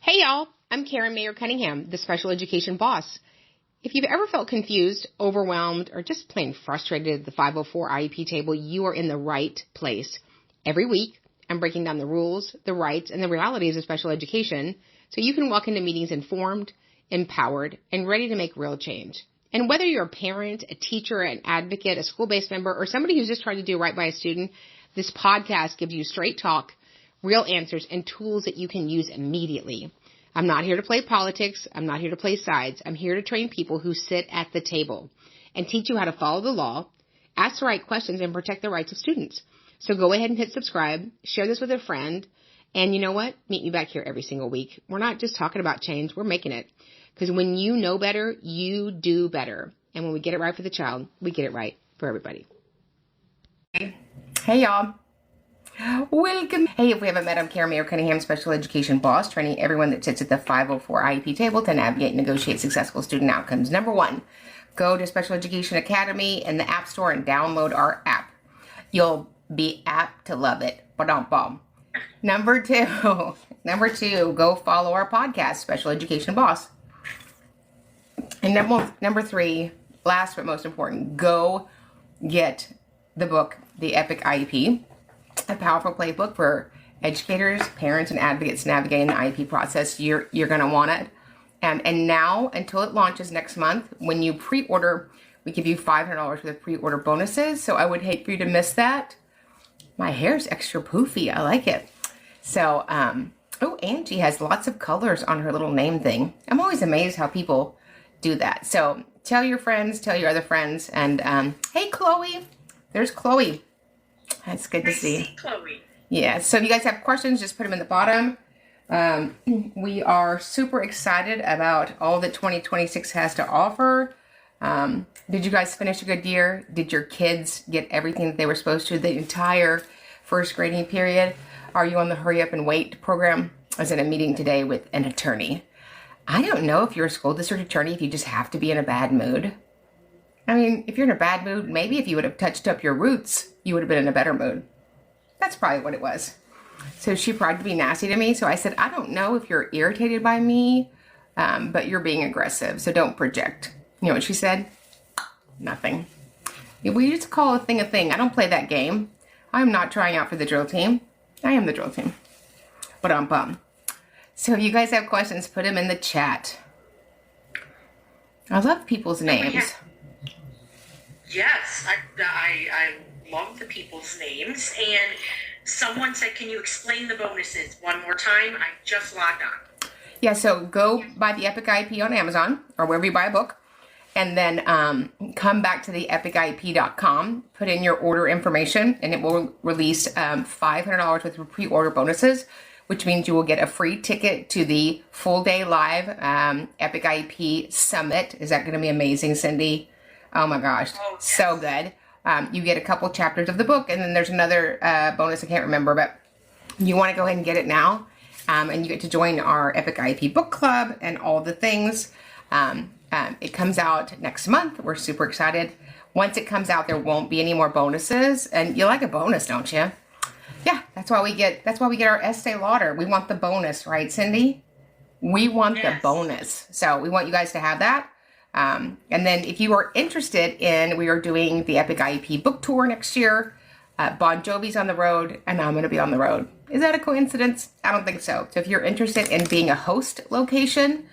Hey y'all, I'm Karen Mayer Cunningham, the special education boss. If you've ever felt confused, overwhelmed, or just plain frustrated at the 504 IEP table, you are in the right place. Every week, I'm breaking down the rules, the rights, and the realities of special education so you can walk into meetings informed, empowered, and ready to make real change. And whether you're a parent, a teacher, an advocate, a school-based member, or somebody who's just trying to do right by a student, this podcast gives you straight talk, real answers, and tools that you can use immediately. I'm not here to play politics. I'm not here to play sides. I'm here to train people who sit at the table and teach you how to follow the law, ask the right questions, and protect the rights of students. So go ahead and hit subscribe, share this with a friend, and you know what? Meet me back here every single week. We're not just talking about change. We're making it. Because when you know better, you do better. And when we get it right for the child, we get it right for everybody. Hey, y'all. Welcome. Hey, if we haven't met, I'm Karen Mayer Cunningham, special education boss, training everyone that sits at the 504 IEP table to navigate and negotiate successful student outcomes. Number one, go to Special Education Academy in the App Store and download our app. You'll be apt to love it. Ba-dum-bum. Number two, go follow our podcast, Special Education Boss. And number three, last but most important, go get the book, The Epic IEP. A powerful playbook for educators, parents, and advocates navigating the IEP process. You're going to want it. And now, until it launches next month, when you pre-order, we give you $500 worth of pre-order bonuses. So I would hate for you to miss that. My hair's extra poofy. I like it. So, Angie has lots of colors on her little name thing. I'm always amazed how people do that. So tell your friends, tell your other friends. And hey, Chloe. There's Chloe. That's good to see. Chloe. Yeah, so if you guys have questions, just put them in the bottom. We are super excited about all that 2026 has to offer. Did you guys finish a good year? Did your kids get everything that they were supposed to the entire first grading period? Are you on the hurry up and wait program? I was in a meeting today with an attorney. I don't know if you're a school district attorney, if you just have to be in a bad mood. I mean, if you're in a bad mood, maybe if you would have touched up your roots, you would have been in a better mood. That's probably what it was. So she tried to be nasty to me. So I said, I don't know if you're irritated by me, but you're being aggressive. So don't project. You know what she said? Nothing. We just call a thing a thing. I don't play that game. I'm not trying out for the drill team. I am the drill team. But I'm bummed. So if you guys have questions, put them in the chat. I love people's names. Yes, I love the people's names. And someone said, can you explain the bonuses one more time? I just logged on. Yeah, so go buy the Epic IEP on Amazon or wherever you buy a book. And then come back to the epiciep.com, put in your order information, and it will release $500 worth of pre-order bonuses, which means you will get a free ticket to the full day live Epic IEP Summit. Is that going to be amazing, Cindy? Oh my gosh, yes. So good. You get a couple chapters of the book, and then there's another bonus I can't remember, but you want to go ahead and get it now. And you get to join our Epic IEP book club and all the things. It comes out next month. We're super excited. Once it comes out, there won't be any more bonuses. And you like a bonus, don't you? Yeah, that's why we get our Estee Lauder. We want the bonus, right, Cindy? We want the bonus. So we want you guys to have that. And then if you are interested in, we are doing the Epic IEP book tour next year. Bon Jovi's on the road, and I'm going to be on the road. Is that a coincidence? I don't think so. So if you're interested in being a host location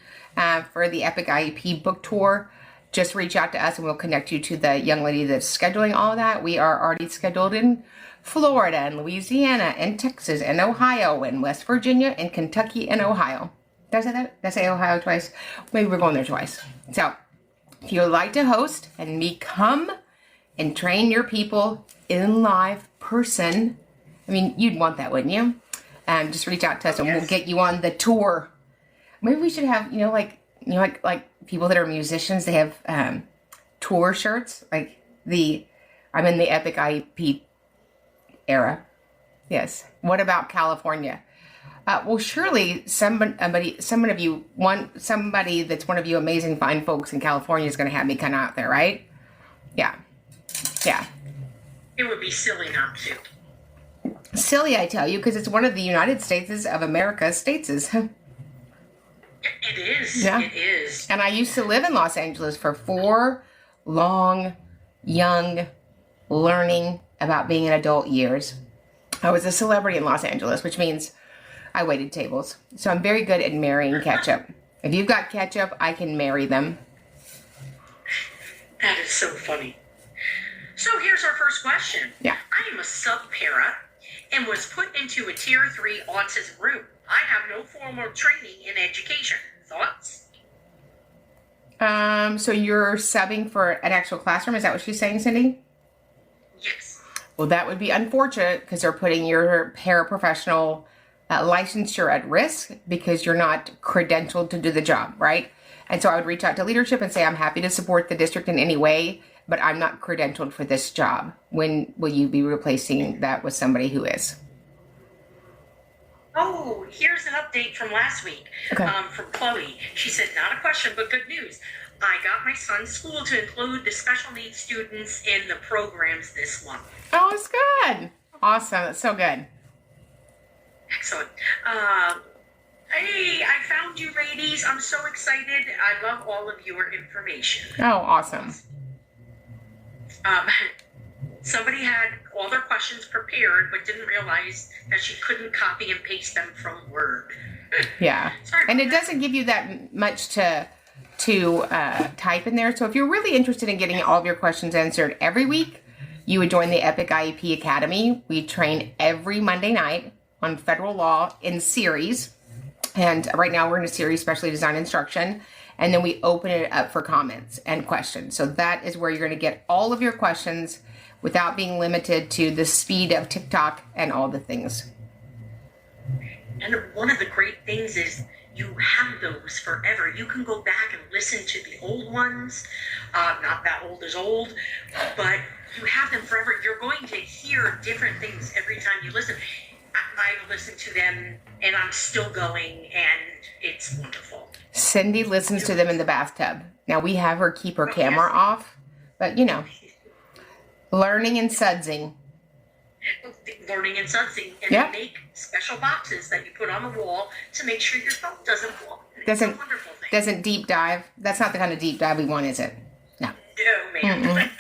for the Epic IEP book tour, just reach out to us and we'll connect you to the young lady that's scheduling all of that. We are already scheduled in Florida and Louisiana and Texas and Ohio and West Virginia and Kentucky and Ohio. Did I say that? Did I say Ohio twice? Maybe we're going there twice. So if you would like to host and me come and train your people in live person, I mean, you'd want that, wouldn't you? Just reach out to us and we'll get you on the tour. Maybe we should have, like people that are musicians, they have tour shirts, like I'm in the Epic IEP era. Yes. What about California? Well, surely somebody that's one of you amazing fine folks in California is going to have me come out there, right? Yeah. It would be silly not to. Silly, I tell you, because it's one of the United States of America states. It is. Yeah. It is. And I used to live in Los Angeles for 4 long, young, learning about being an adult years. I was a celebrity in Los Angeles, which means I waited tables. So I'm very good at marrying ketchup. If you've got ketchup, I can marry them. That is so funny. So here's our first question. Yeah. I am a sub-para and was put into a tier 3 autism group. I have no formal training in education. Thoughts? So you're subbing for an actual classroom? Is that what she's saying, Cindy? Yes. Well, that would be unfortunate because they're putting your paraprofessional licensure at risk because you're not credentialed to do the job, right? And so I would reach out to leadership and say, I'm happy to support the district in any way, but I'm not credentialed for this job. When will you be replacing that with somebody who is? Oh, here's an update from last week from Chloe. She said, not a question, but good news. I got my son's school to include the special needs students in the programs this month. Oh, it's good. Awesome. That's so good. Excellent. Hey, I found you ladies. I'm so excited. I love all of your information. Oh, awesome. Somebody had all their questions prepared, but didn't realize that she couldn't copy and paste them from Word. Yeah. Sorry And it about that. doesn't give you that much to type in there. So if you're really interested in getting all of your questions answered every week, you would join the Epic IEP Academy. We train every Monday night on federal law in series. And right now we're in a series, specially designed instruction. And then we open it up for comments and questions. So that is where you're going to get all of your questions without being limited to the speed of TikTok and all the things. And one of the great things is you have those forever. You can go back and listen to the old ones. Not that old is old, but you have them forever. You're going to hear different things every time you listen. I've listened to them and I'm still going, and it's wonderful. Cindy listens to them in the bathtub. Now we have her keep her camera off, but you know, learning and sudsing. Learning and sudsing, and Yeah. they make special boxes that you put on the wall to make sure your phone doesn't fall. It's Doesn't- a wonderful thing. Doesn't deep dive. That's not the kind of deep dive we want, is it? No. No, man.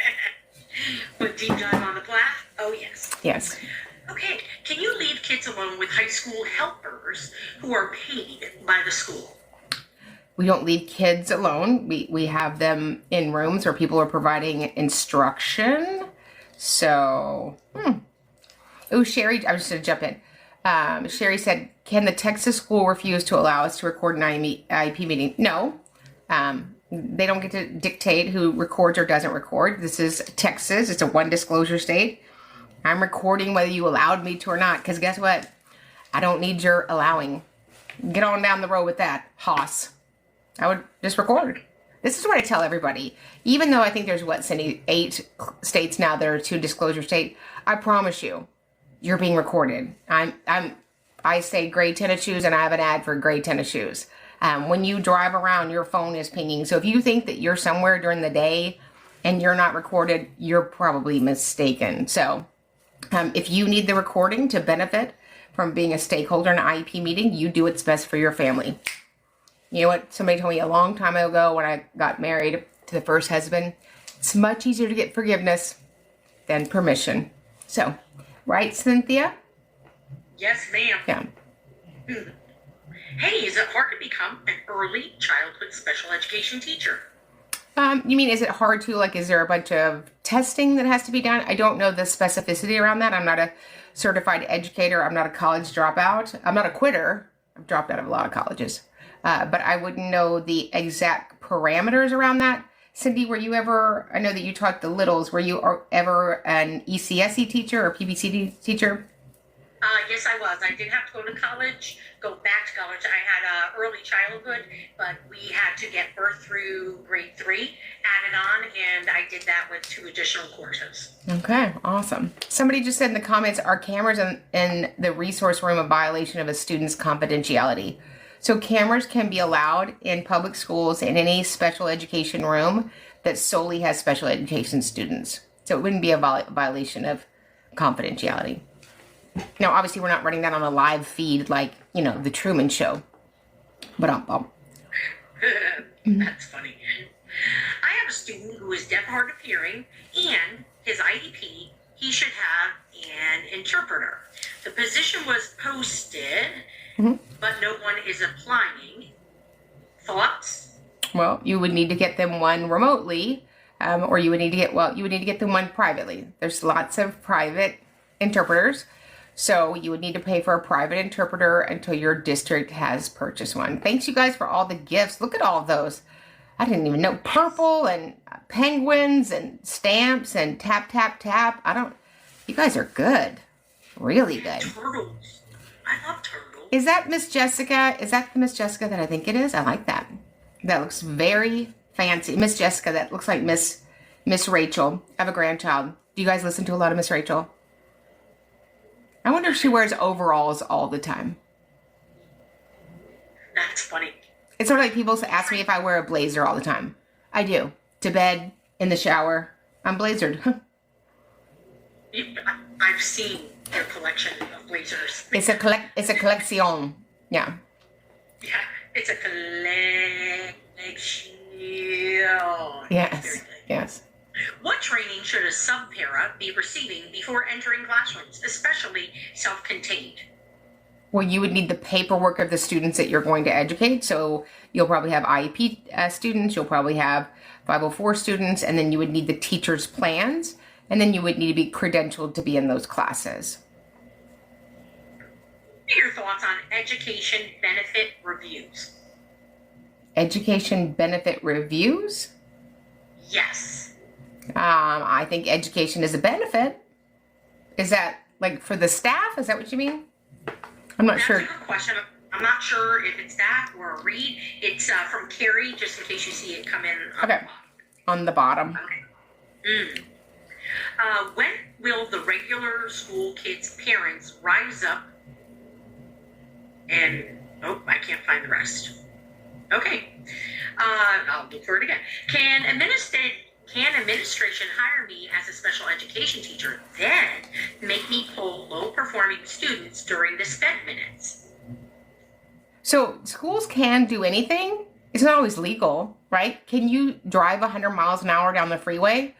But deep dive on the plat? Oh, yes. Yes. Okay, can you leave kids alone with high school helpers who are paid by the school? We don't leave kids alone. We have them in rooms where people are providing instruction. So, Oh, Sherry, I was just going to jump in. Sherry said, can the Texas school refuse to allow us to record an IEP meeting? No. They don't get to dictate who records or doesn't record. This is Texas. It's a one disclosure state. I'm recording whether you allowed me to or not, because guess what? I don't need your allowing. Get on down the road with that, Hoss. I would just record. This is what I tell everybody. Even though I think there's, Cindy, 8 states now that are to disclosure state, I promise you, you're being recorded. I say gray tennis shoes, and I have an ad for gray tennis shoes. When you drive around, your phone is pinging. So if you think that you're somewhere during the day and you're not recorded, you're probably mistaken. So if you need the recording to benefit from being a stakeholder in an IEP meeting, you do what's best for your family. You know what? Somebody told me a long time ago when I got married to the first husband, it's much easier to get forgiveness than permission. So, right, Cynthia? Yes, ma'am. Yeah. Hey, is it hard to become an early childhood special education teacher? You mean, is it hard to, is there a bunch of testing that has to be done? I don't know the specificity around that. I'm not a certified educator. I'm not a college dropout. I'm not a quitter. I've dropped out of a lot of colleges. But I wouldn't know the exact parameters around that. Cindy, were you ever, I know that you taught the littles, were you ever an ECSE teacher or PBCD teacher? Yes, I was. I did have to go to college, go back to college. I had early childhood, but we had to get birth through grade 3 added on, and I did that with 2 additional courses. Okay, awesome. Somebody just said in the comments, are cameras in the resource room a violation of a student's confidentiality? So cameras can be allowed in public schools in any special education room that solely has special education students. So it wouldn't be a violation of confidentiality. Now, obviously, we're not running that on a live feed like, the Truman Show. But That's funny. I have a student who is deaf, hard of hearing, and his IEP, he should have an interpreter. The position was posted, but no one is applying. Thoughts? Well, you would need to get them one remotely, or you would need to get them one privately. There's lots of private interpreters, so you would need to pay for a private interpreter until your district has purchased one. Thanks, you guys, for all the gifts. Look at all of those. I didn't even know purple and penguins and stamps and tap, tap, tap. You guys are good. Really good. Turtles. I love turtles. Is that Miss Jessica? Is that the Miss Jessica that I think it is? I like that. That looks very fancy. Miss Jessica, that looks like Miss Rachel. I have a grandchild. Do you guys listen to a lot of Miss Rachel? I wonder if she wears overalls all the time. That's funny. It's sort of like people ask me if I wear a blazer all the time. I do. To bed, in the shower. I'm blazered. I've seen their collection of blazers. It's a collection. Yeah. Yeah, it's a collection. Yes. Yes. What training should a sub-para be receiving before entering classrooms, especially self-contained? Well, you would need the paperwork of the students that you're going to educate. So you'll probably have IEP students, you'll probably have 504 students, and then you would need the teacher's plans, and then you would need to be credentialed to be in those classes. Your thoughts on education benefit reviews? Education benefit reviews? Yes. I think education is a benefit. Is that like for the staff? Is that what you mean? I'm not sure. That's a good question. I'm not sure if it's that or a read. It's from Carrie, just in case you see it come in. Okay. On the bottom. Okay. When will the regular school kids' parents rise up and... Oh, I can't find the rest. Okay. I'll look for it again. Can administration hire me as a special education teacher, then make me pull low-performing students during the sped minutes? So schools can do anything. It's not always legal, right? Can you drive 100 miles an hour down the freeway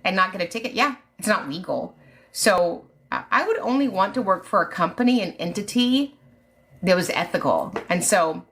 and not get a ticket? Yeah, it's not legal. So I would only want to work for a company, an entity that was ethical. And so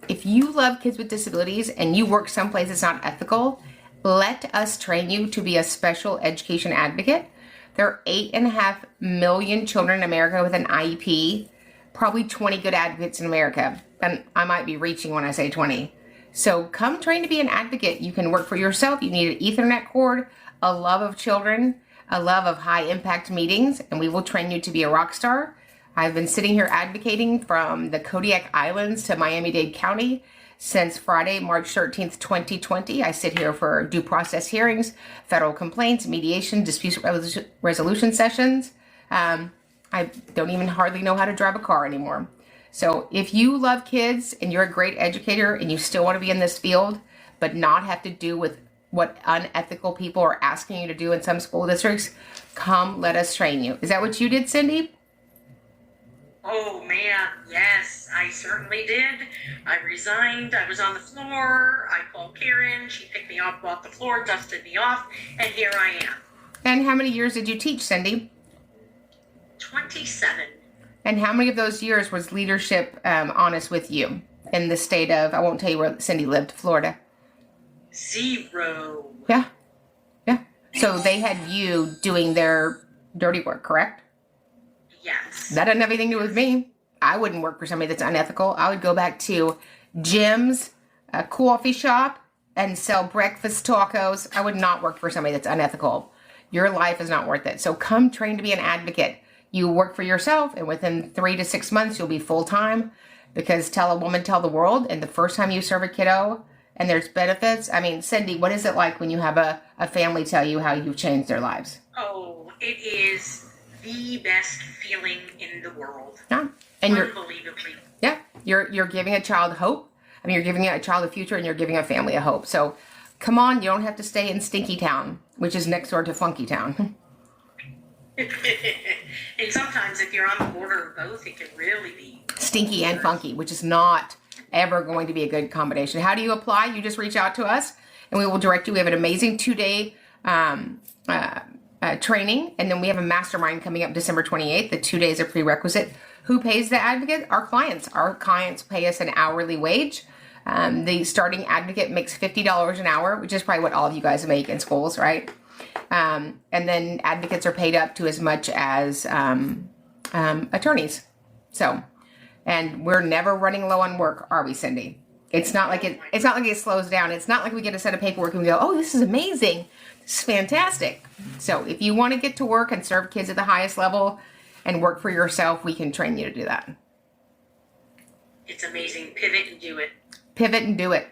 if you love kids with disabilities and you work someplace that's not ethical, let us train you to be a special education advocate. There are 8.5 million children in America with an IEP, probably 20 good advocates in America. And I might be reaching when I say 20. So come train to be an advocate. You can work for yourself. You need an Ethernet cord, a love of children, a love of high impact meetings, and we will train you to be a rock star. I've been sitting here advocating from the Kodiak Islands to Miami-Dade County since Friday, March 13th, 2020. I sit here for due process hearings, federal complaints, mediation, dispute resolution sessions. I don't even hardly know how to drive a car anymore. So if you love kids and you're a great educator and you still want to be in this field, but not have to do with what unethical people are asking you to do in some school districts, come let us train you. Is that what you did, Cindy? Oh man, yes, I certainly did. I resigned. I was on the floor. I called Karen. She picked me up off the floor, dusted me off, and here I am. And how many years did you teach, Cindy? 27. And how many of those years was leadership honest with you in the state of, I won't tell you where Cindy lived, Florida? 0. Yeah. Yeah. So they had you doing their dirty work, correct? Yes. That doesn't have anything to do with me. I wouldn't work for somebody that's unethical. I would go back to Jim's, a coffee shop, and sell breakfast tacos. I would not work for somebody that's unethical. Your life is not worth it. So come train to be an advocate. You work for yourself, and within 3 to 6 months, you'll be full-time, because tell a woman, tell the world. And the first time you serve a kiddo and there's benefits, I mean, Cindy, what is it like when you have a family tell you how you've changed their lives? Oh, it is the best feeling in the world. Yeah. And unbelievably. You're giving a child hope. I mean, you're giving a child a future, and you're giving a family a hope. So come on, you don't have to stay in Stinky Town, which is next door to Funky Town. And sometimes if you're on the border of both, it can really be stinky and funky, which is not ever going to be a good combination. How do you apply? You just reach out to us and we will direct you. We have an amazing 2-day training, and then we have a mastermind coming up December 28th. The 2 days are prerequisite. Who pays the advocate? Our clients. Our clients pay us an hourly wage. The starting advocate makes $50 an hour, which is probably what all of you guys make in schools, right? And then advocates are paid up to as much as attorneys. So, and we're never running low on work, are we, Cindy? It's not like it slows down. It's not like we get a set of paperwork and we go, oh, this is amazing. This is fantastic. So if you want to get to work and serve kids at the highest level and work for yourself, we can train you to do that. It's amazing. Pivot and do it. Pivot and do it.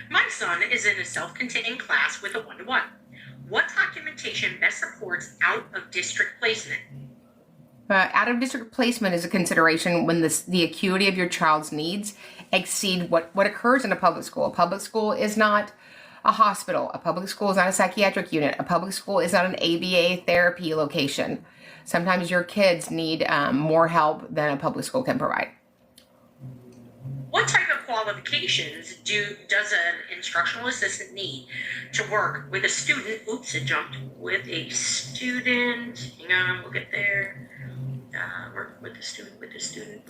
My son is in a self-contained class with a 1-to-1. What documentation best supports out-of-district placement? Out-of-district placement is a consideration when the acuity of your child's needs exceed what occurs in a public school. A public school is not a hospital. A public school is not a psychiatric unit. A public school is not an ABA therapy location. Sometimes your kids need more help than a public school can provide. What type of qualifications does an instructional assistant need to work with a student? Oops, it jumped. With a student. Hang on, we'll get there. Work with the student.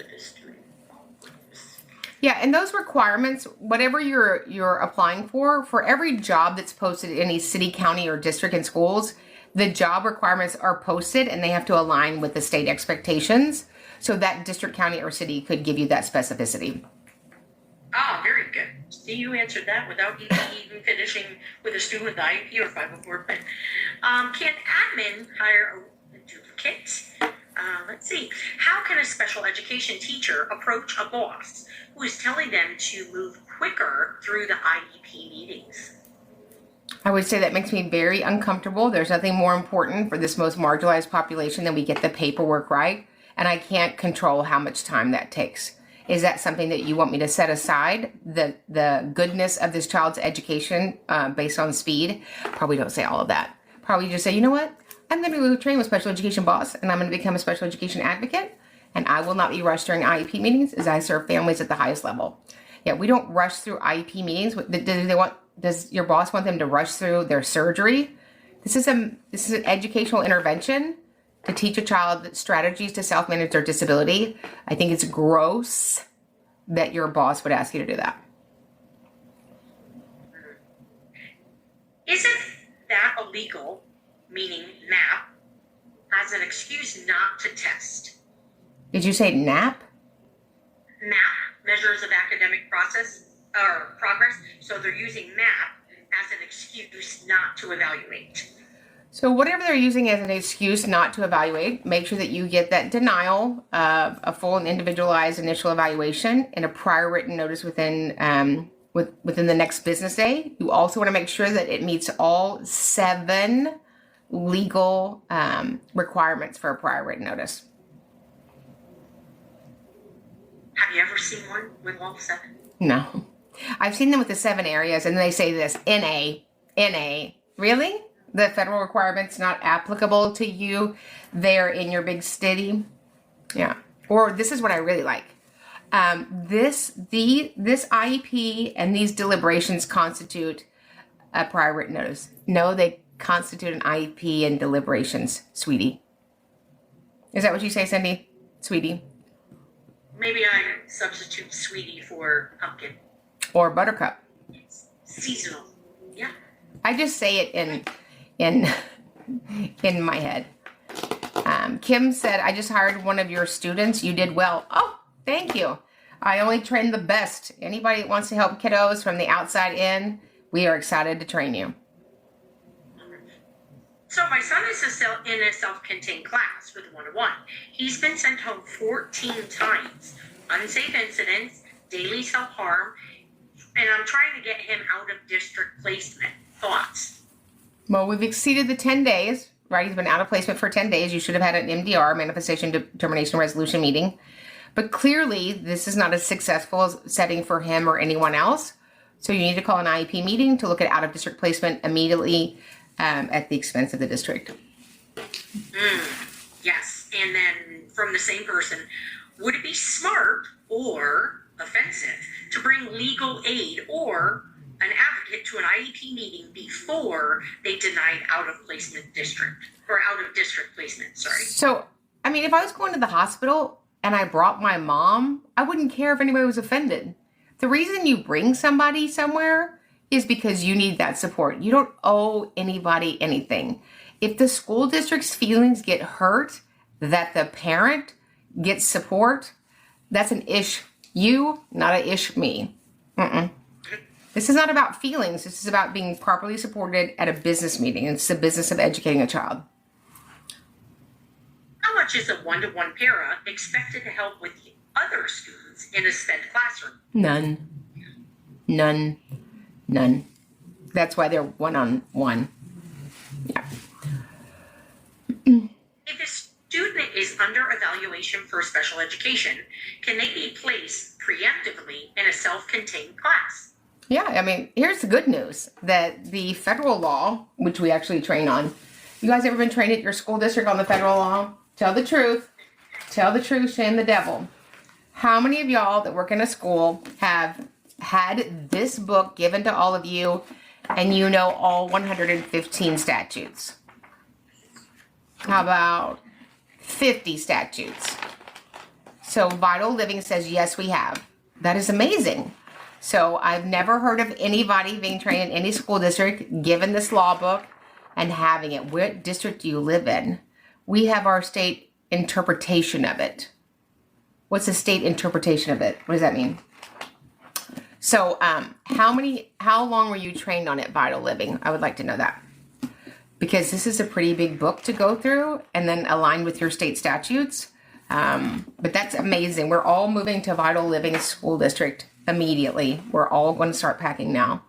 Yeah, and those requirements, whatever you're applying for every job that's posted in any city, county, or district in schools, the job requirements are posted and they have to align with the state expectations. So that district, county, or city could give you that specificity. Ah, very good. See, you answered that without even finishing with a student with IEP or 504. But can admin hire a duplicate? Let's see. How can a special education teacher approach a boss who is telling them to move quicker through the IEP meetings? I would say that makes me very uncomfortable. There's nothing more important for this most marginalized population than we get the paperwork right. And I can't control how much time that takes. Is that something that you want me to set aside, the goodness of this child's education based on speed? Probably don't say all of that. Probably just say, you know what? I'm going to go train with special education boss, and I'm going to become a special education advocate, and I will not be rushed during IEP meetings as I serve families at the highest level. Yeah, we don't rush through IEP meetings. Does your boss want them to rush through their surgery? This is an educational intervention to teach a child strategies to self-manage their disability. I think it's gross that your boss would ask you to do that. Isn't that illegal, meaning NAP, as an excuse not to test? Did you say NAP? MAP, measures of academic progress. So they're using MAP as an excuse not to evaluate. So whatever they're using as an excuse not to evaluate, make sure that you get that denial of a full and individualized initial evaluation and a prior written notice within the next business day. You also want to make sure that it meets all 7 legal requirements for a prior written notice. Have you ever seen one with all 7? No. I've seen them with the 7 areas, and they say this, NA. Really? The federal requirement's not applicable to you there in your big city? Yeah. Or this is what I really like. This IEP and these deliberations constitute a prior written notice. No, they constitute an IEP and deliberations, sweetie. Is that what you say, Cindy? Sweetie? Maybe I substitute sweetie for pumpkin. Or buttercup. It's seasonal. Yeah. I just say it in my head. Kim said, I just hired one of your students. You did well. Oh, thank you. I only train the best. Anybody that wants to help kiddos from the outside in, we are excited to train you. So my son is in a self-contained class with 1-to-1. He's been sent home 14 times. Unsafe incidents, daily self-harm, and I'm trying to get him out of district placement. Thoughts? Well, we've exceeded the 10 days, right? He's been out of placement for 10 days. You should have had an MDR, Manifestation Determination Resolution meeting. But clearly, this is not a successful setting for him or anyone else. So you need to call an IEP meeting to look at out-of-district placement immediately at the expense of the district. Yes. And then from the same person, would it be smart or offensive to bring legal aid or an advocate to an IEP meeting before they denied out of district placement. Sorry. So, I mean, if I was going to the hospital and I brought my mom, I wouldn't care if anybody was offended. The reason you bring somebody somewhere is because you need that support. You don't owe anybody anything. If the school district's feelings get hurt, that the parent gets support, that's an ish you, not a ish me. This is not about feelings. This is about being properly supported at a business meeting. It's the business of educating a child. How much is a one-to-one para expected to help with the other students in a SPED classroom? None. That's why they're one-on-one. Yeah. If a student is under evaluation for special education, can they be placed preemptively in a self-contained class? Yeah, I mean, here's the good news, that the federal law, which we actually train on, you guys ever been trained at your school district on the federal law? Tell the truth, shame the devil. How many of y'all that work in a school have had this book given to all of you and you know all 115 statutes? How about 50 statutes? So Vital Living says, yes, we have. That is amazing. So I've never heard of anybody being trained in any school district, given this law book, and having it. What district do you live in? We have our state interpretation of it. What's the state interpretation of it? What does that mean? So how long were you trained on it, Vital Living? I would like to know that. Because this is a pretty big book to go through and then align with your state statutes. But that's amazing. We're all moving to Vital Living School District immediately. We're all going to start packing now.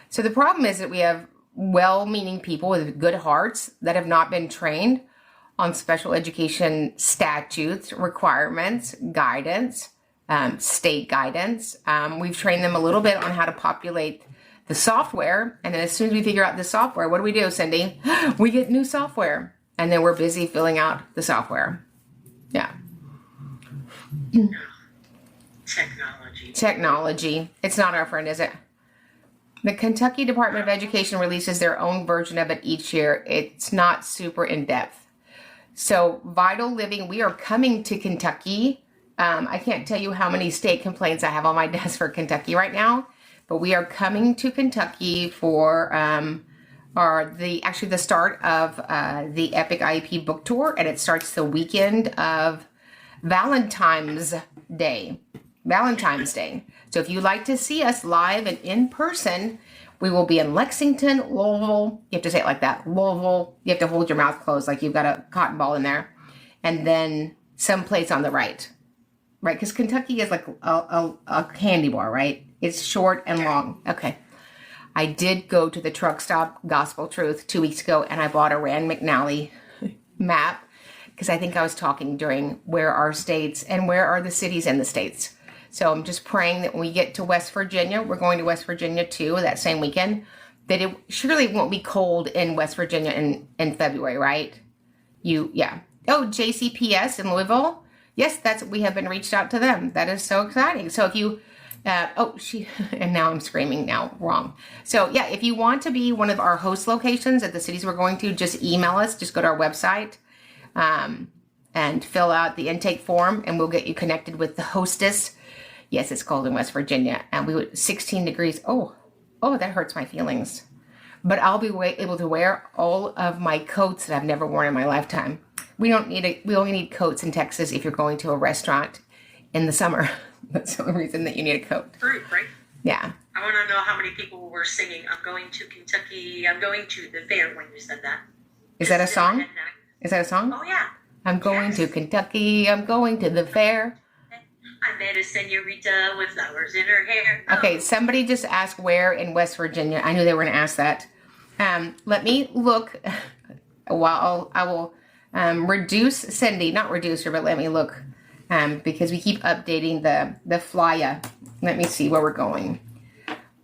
So the problem is that we have well-meaning people with good hearts that have not been trained on special education statutes, requirements, guidance, state guidance. We've trained them a little bit on how to populate the software. And then as soon as we figure out the software, what do, Cindy? We get new software. And then we're busy filling out the software. Yeah. Technology. It's not our friend, is it? The Kentucky Department of Education releases their own version of it each year. It's not super in-depth. So Vital Living, we are coming to Kentucky. I can't tell you how many state complaints I have on my desk for Kentucky right now, but we are coming to Kentucky for the start of the Epic IEP book tour, and it starts the weekend of Valentine's Day. So if you'd like to see us live and in person, we will be in Lexington, Louisville. You have to say it like that. Louisville. You have to hold your mouth closed like you've got a cotton ball in there. And then someplace on the right. Right? Because Kentucky is like a candy bar, right? It's short and long. Okay. I did go to the truck stop Gospel Truth 2 weeks ago, and I bought a Rand McNally map because I think I was talking during where are states and where are the cities in the states. So I'm just praying that when we get to West Virginia, we're going to West Virginia too that same weekend, that it surely won't be cold in West Virginia in February, right? Yeah. Oh, JCPS in Louisville. Yes, we have been reached out to them. That is so exciting. So if you, and now I'm screaming now, wrong. So yeah, if you want to be one of our host locations at the cities we're going to, just email us, just go to our website, and fill out the intake form, and we'll get you connected with the hostess. Yes, it's cold in West Virginia, and we would 16 degrees. Oh, that hurts my feelings. But I'll be able to wear all of my coats that I've never worn in my lifetime. We only need coats in Texas if you're going to a restaurant in the summer. That's the only reason that you need a coat. True, right? Yeah. I want to know how many people were singing, I'm going to Kentucky, I'm going to the fair when you said that. Is that a song? Is that a song? Oh, yeah. I'm going to Kentucky, I'm going to the fair. I met a senorita with flowers in her hair. Oh. Okay, somebody just asked where in West Virginia. I knew they were going to ask that. Let me look while I will reduce Cindy, not reduce her, but let me look because we keep updating the flyer. Let me see where we're going.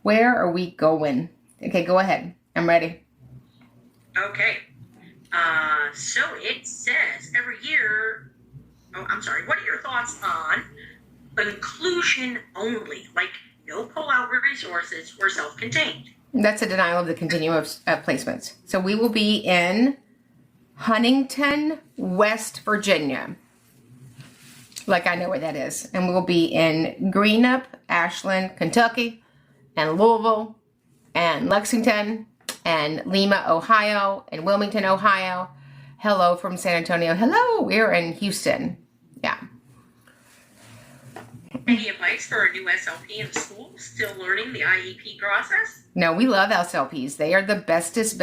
Where are we going? Okay, go ahead. I'm ready. Okay. So it says every year. Oh, I'm sorry. What are your thoughts on inclusion only, like no pull-out resources or self-contained. That's a denial of the continuum of placements. So we will be in Huntington, West Virginia. Like I know where that is. And we'll be in Greenup, Ashland, Kentucky, and Louisville, and Lexington, and Lima, Ohio, and Wilmington, Ohio. Hello from San Antonio. Hello, we're in Houston. Yeah. Any advice for a new SLP in school still learning the IEP process? No, we love SLPs. They are the bestest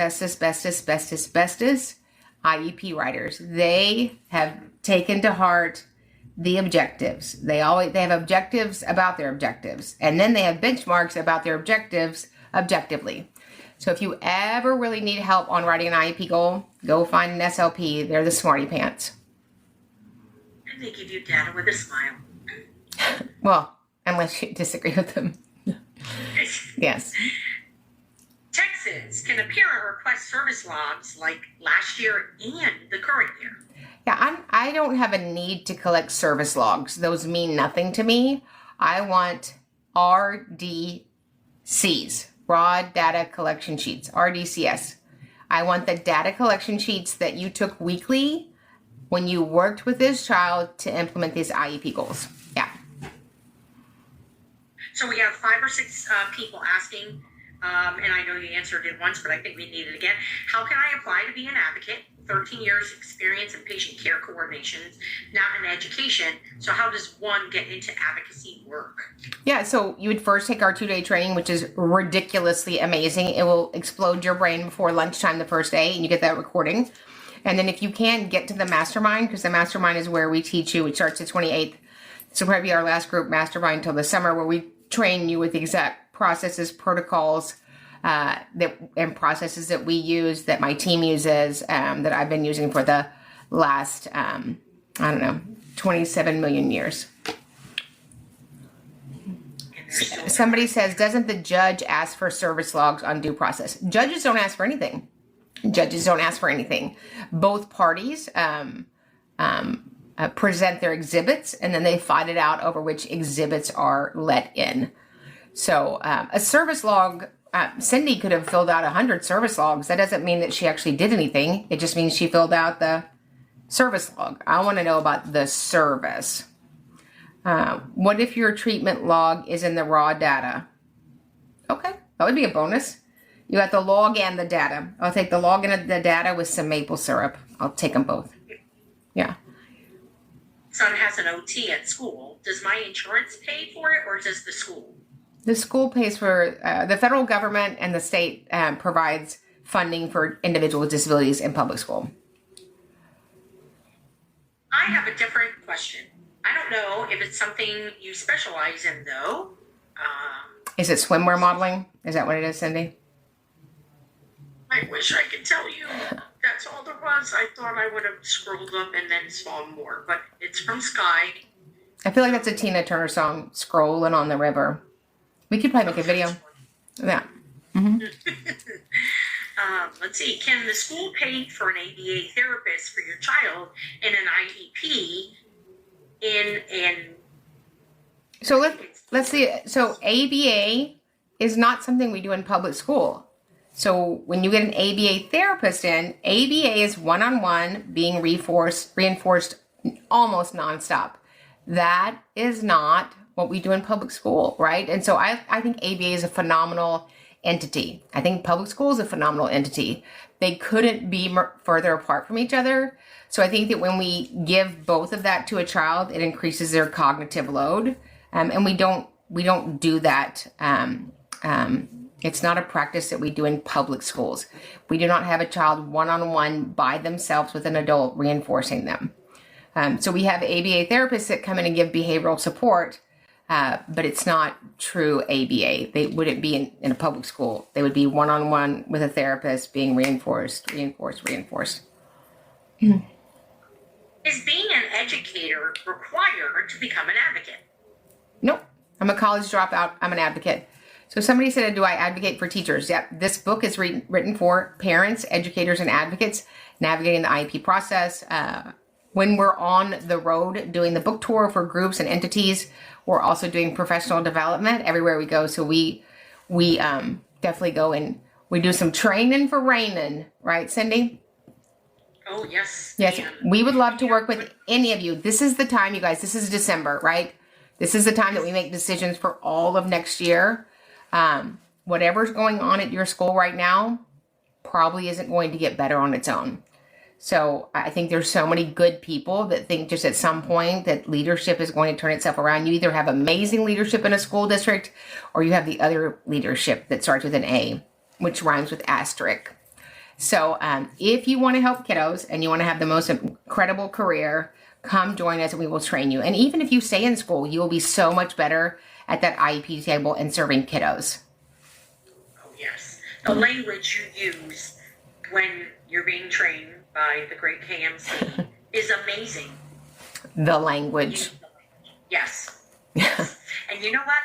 IEP writers. They have taken to heart the objectives. They have objectives about their objectives, and then they have benchmarks about their objectives objectively. So if you ever really need help on writing an IEP goal, go find an SLP. They're the smarty pants. And they give you data with a smile. Well, unless you disagree with them. Yes. Texans can appear and request service logs like last year and the current year. Yeah, I don't have a need to collect service logs. Those mean nothing to me. I want RDCs, Raw Data Collection Sheets, RDCS. I want the data collection sheets that you took weekly when you worked with this child to implement these IEP goals. Yeah. So we have 5 or 6 people asking, and I know you answered it once, but I think we need it again. How can I apply to be an advocate? 13 years experience in patient care coordination, not in education. So how does one get into advocacy work? Yeah, so you would first take our 2-day training, which is ridiculously amazing. It will explode your brain before lunchtime the first day, and you get that recording. And then if you can, get to the mastermind, because the mastermind is where we teach you. It starts the 28th. This will probably be our last group mastermind until the summer, where we train you with the exact processes, protocols, and processes that we use, that my team uses, that I've been using for the last, 27 million years. Somebody says, doesn't the judge ask for service logs on due process? Judges don't ask for anything. Judges don't ask for anything. Both parties present their exhibits, and then they fight it out over which exhibits are let in. So a service log, Cindy could have filled out 100 service logs. That doesn't mean that she actually did anything. It just means she filled out the service log. I want to know about the service. What if your treatment log is in the raw data? Okay, that would be a bonus. You got the log and the data. I'll take the log and the data with some maple syrup. I'll take them both. Yeah. Son has an OT at school. Does my insurance pay for it, or does the school? The school pays for, the federal government and the state provides funding for individuals with disabilities in public school. I have a different question. I don't know if it's something you specialize in, though. Is it swimwear modeling? Is that what it is, Cindy? I wish I could tell you that's all there was. I thought I would have scrolled up and then saw more, but it's from Sky. I feel like that's a Tina Turner song, Scrolling on the River. We could probably make a video of that. Mm-hmm. Let's see. Can the school pay for an ABA therapist for your child in an IEP? So let's see. So ABA is not something we do in public school. So when you get an ABA therapist in, ABA is one-on-one, being reinforced almost nonstop. That is not what we do in public school, right? And so I think ABA is a phenomenal entity. I think public school is a phenomenal entity. They couldn't be further apart from each other. So I think that when we give both of that to a child, it increases their cognitive load. And we don't do that. It's not a practice that we do in public schools. We do not have a child one-on-one by themselves with an adult reinforcing them. So we have ABA therapists that come in and give behavioral support, but it's not true ABA. They wouldn't be in a public school. They would be one-on-one with a therapist being reinforced. Is being an educator required to become an advocate? Nope. I'm a college dropout. I'm an advocate. So somebody said, do I advocate for teachers? Yep. This book is written for parents, educators, and advocates navigating the IEP process. When we're on the road doing the book tour for groups and entities, we're also doing professional development everywhere we go. So we definitely go and we do some training for raining, right, Cindy? Oh, yes. Yes, And we would love to work with any of you. This is the time, you guys. This is December, right? This is the time that we make decisions for all of next year. Whatever's going on at your school right now probably isn't going to get better on its own. So I think there's so many good people that think just at some point that leadership is going to turn itself around. You either have amazing leadership in a school district or you have the other leadership that starts with an A, which rhymes with asterisk. So if you want to help kiddos and you want to have the most incredible career, come join us and we will train you. And even if you stay in school, you will be so much better at that IEP table and serving kiddos. Oh, yes. The language you use when you're being trained by the great KMC is amazing. The language. Yes. Yes. And you know what?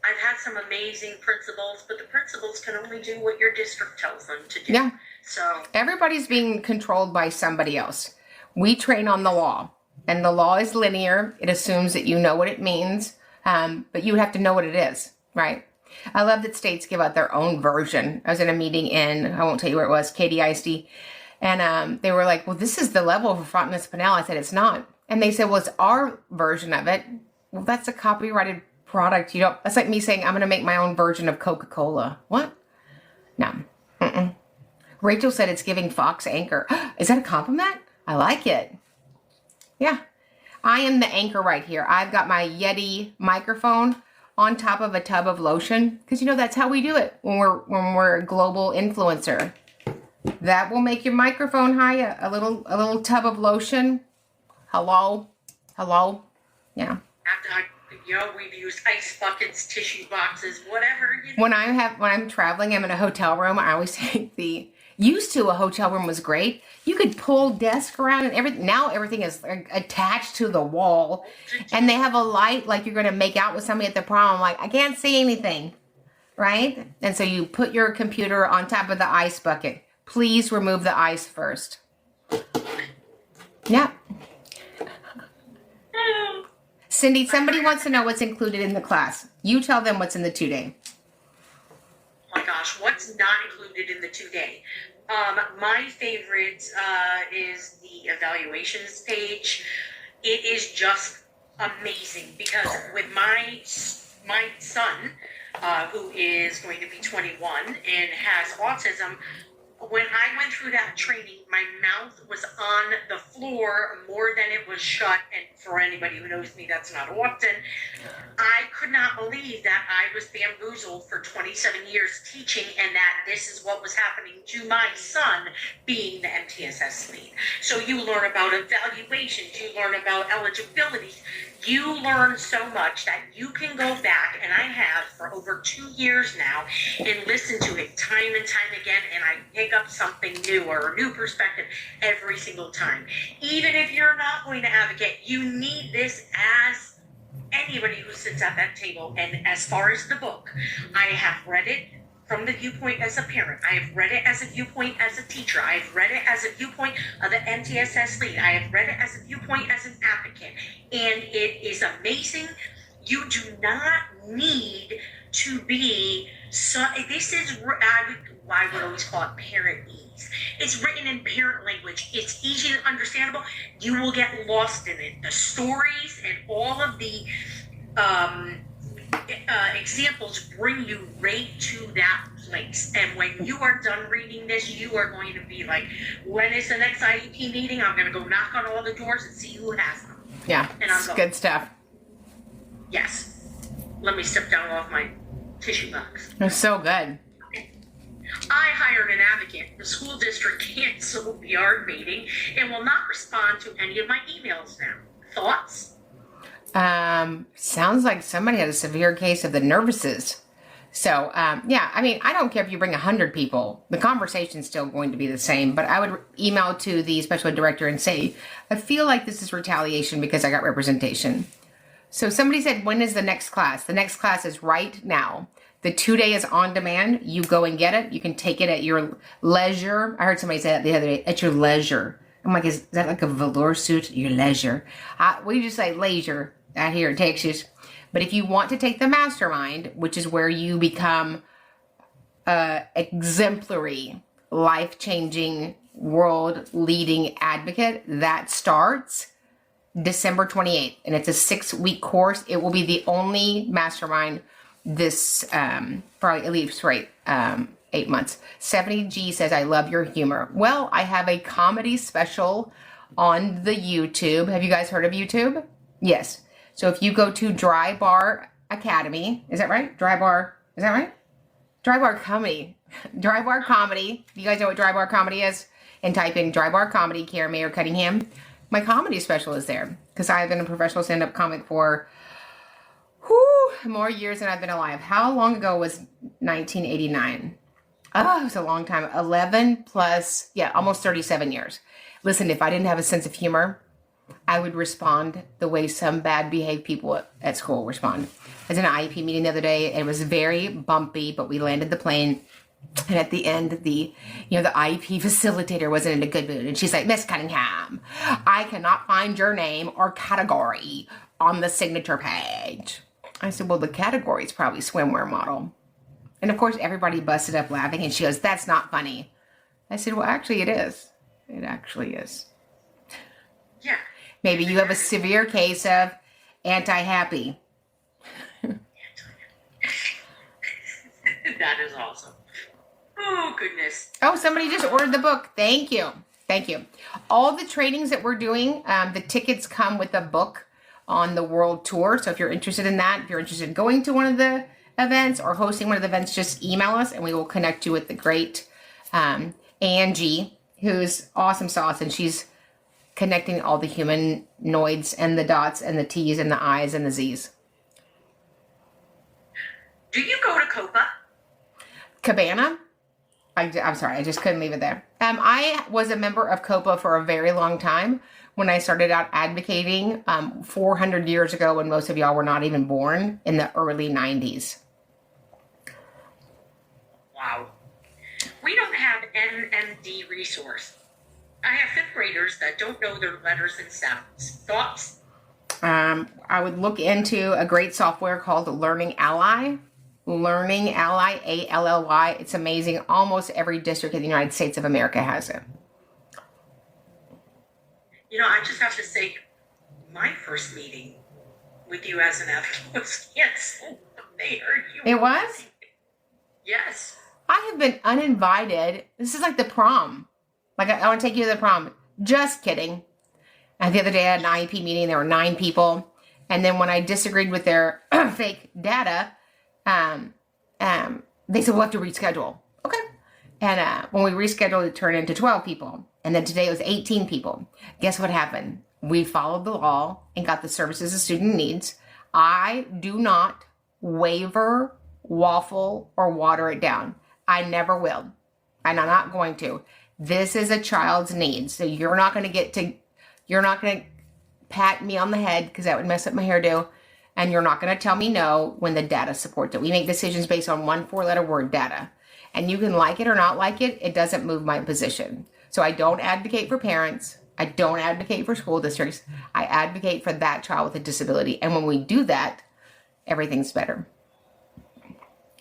I've had some amazing principals, but the principals can only do what your district tells them to do. Yeah. So everybody's being controlled by somebody else. We train on the law, and the law is linear. It assumes that you know what it means, but you have to know what it is, right? I love that states give out their own version. I was in a meeting in, I won't tell you where it was, KDISD, and they were like, well, this is the level for Fontenay Pinel. I said, it's not. And they said, well, it's our version of it. Well, that's a copyrighted product. You don't, that's like me saying, I'm going to make my own version of Coca-Cola. What? No. Mm-mm. Rachel said it's giving Fox anchor. Is that a compliment? I like it. Yeah. I am the anchor right here. I've got my Yeti microphone on top of a tub of lotion because, you know, that's how we do it when we're a global influencer. That will make your microphone high, a little tub of lotion. Hello. Yeah. We've used ice buckets, tissue boxes, whatever. When I'm traveling, I'm in a hotel room. I always take a hotel room was great. You could pull desk around and everything. Now everything is attached to the wall, and they have a light like you're going to make out with somebody at the prom. I'm like, I can't see anything, right? And so you put your computer on top of the ice bucket. Please remove the ice first. Yeah. Cindy, somebody wants to know what's included in the class. You tell them what's in the 2-day. Oh my gosh, what's not included in the 2-day? My favorite is the evaluations page. It is just amazing because with my son, who is going to be 21 and has autism, when I went through that training, my mouth was on the floor more than it was shut. And for anybody who knows me, that's not often. I could not believe that I was bamboozled for 27 years teaching and that this is what was happening to my son being the MTSS lead. So you learn about evaluations, you learn about eligibility. You learn so much that you can go back, and I have for over 2 years now, and listen to it time and time again, and I pick up something new or a new perspective every single time. Even if you're not going to advocate, you need this as anybody who sits at that table. And as far as the book, I have read it from the viewpoint as a parent. I have read it as a viewpoint as a teacher. I have read it as a viewpoint of the MTSS lead. I have read it as a viewpoint as an advocate. And it is amazing. You do not need to be, this is, I would always call it parent-ease. It's written in parent language. It's easy and understandable. You will get lost in it. The stories and all of the examples bring you right to that place. And when you are done reading this, you are going to be like, when is the next IEP meeting? I'm going to go knock on all the doors and see who has them. Yeah, and it's good stuff. Yes. Let me step down off my tissue box. It's so good. I hired an advocate. The school district canceled the ARD meeting and will not respond to any of my emails now. Thoughts? Sounds like somebody had a severe case of the nervouses. So, yeah, I mean, I don't care if you bring 100 people. The conversation's still going to be the same. But I would email to the special ed director and say, I feel like this is retaliation because I got representation. So somebody said, when is the next class? The next class is right now. The 2-day is on demand. You go and get it. You can take it at your leisure. I heard somebody say that the other day, at your leisure. I'm like, is that like a velour suit? Your leisure. We just say leisure out here in Texas. But if you want to take the mastermind, which is where you become exemplary, life-changing, world-leading advocate, that starts December 28th. And it's a 6-week course. It will be the only mastermind this, probably at least, right, 8 months. 70G says, I love your humor. Well, I have a comedy special on the YouTube. Have you guys heard of YouTube? Yes. So if you go to Dry Bar Academy, is that right? Dry Bar, is that right? Dry Bar Comedy. Dry Bar Comedy. You guys know what Dry Bar Comedy is? And type in Dry Bar Comedy, Karen Mayer Cunningham. My comedy special is there because I've been a professional stand-up comic for more years than I've been alive. How long ago was 1989? Oh, it was a long time. 11 plus, yeah, almost 37 years. Listen, if I didn't have a sense of humor, I would respond the way some bad behaved people at school respond. I was in an IEP meeting the other day, and it was very bumpy, but we landed the plane. And at the end, the IEP facilitator wasn't in a good mood. And she's like, Miss Cunningham, I cannot find your name or category on the signature page. I said, well, the category is probably swimwear model. And of course, everybody busted up laughing. And she goes, that's not funny. I said, well, actually, it is. It actually is. Yeah. Maybe you have a severe case of anti-happy. That is awesome. Oh, goodness. Oh, somebody just ordered the book. Thank you. Thank you. All the trainings that we're doing, the tickets come with a book on the world tour. So if you're interested in that, if you're interested in going to one of the events or hosting one of the events, just email us and we will connect you with the great Angie, who's awesome sauce. And she's connecting all the humanoids and the dots and the T's and the I's and the Z's. Do you go to COPA? Cabana? I'm sorry, I just couldn't leave it there. I was a member of COPA for a very long time when I started out advocating 400 years ago when most of y'all were not even born in the early 90s. Wow. We don't have NMD resource. I have fifth graders that don't know their letters and sounds. Thoughts? I would look into a great software called Learning Ally. Learning Ally, ALLY. It's amazing. Almost every district in the United States of America has it. You know, I just have to say, my first meeting with you as an advocate was canceled. They heard you. It was? Yes. I have been uninvited. This is like the prom. Like, I want to take you to the prom. Just kidding. The other day I had an IEP meeting. There were 9 people. And then when I disagreed with their fake data, they said, we'll have to reschedule. Okay. And when we rescheduled, it turned into 12 people. And then today it was 18 people. Guess what happened? We followed the law and got the services a student needs. I do not waver, waffle, or water it down. I never will. And I'm not going to. This is a child's needs. So you're not going to pat me on the head because that would mess up my hairdo. And you're not going to tell me no when the data supports it. We make decisions based on 1 4-letter word data. And you can like it or not like it. It doesn't move my position. So I don't advocate for parents. I don't advocate for school districts. I advocate for that child with a disability. And when we do that, everything's better.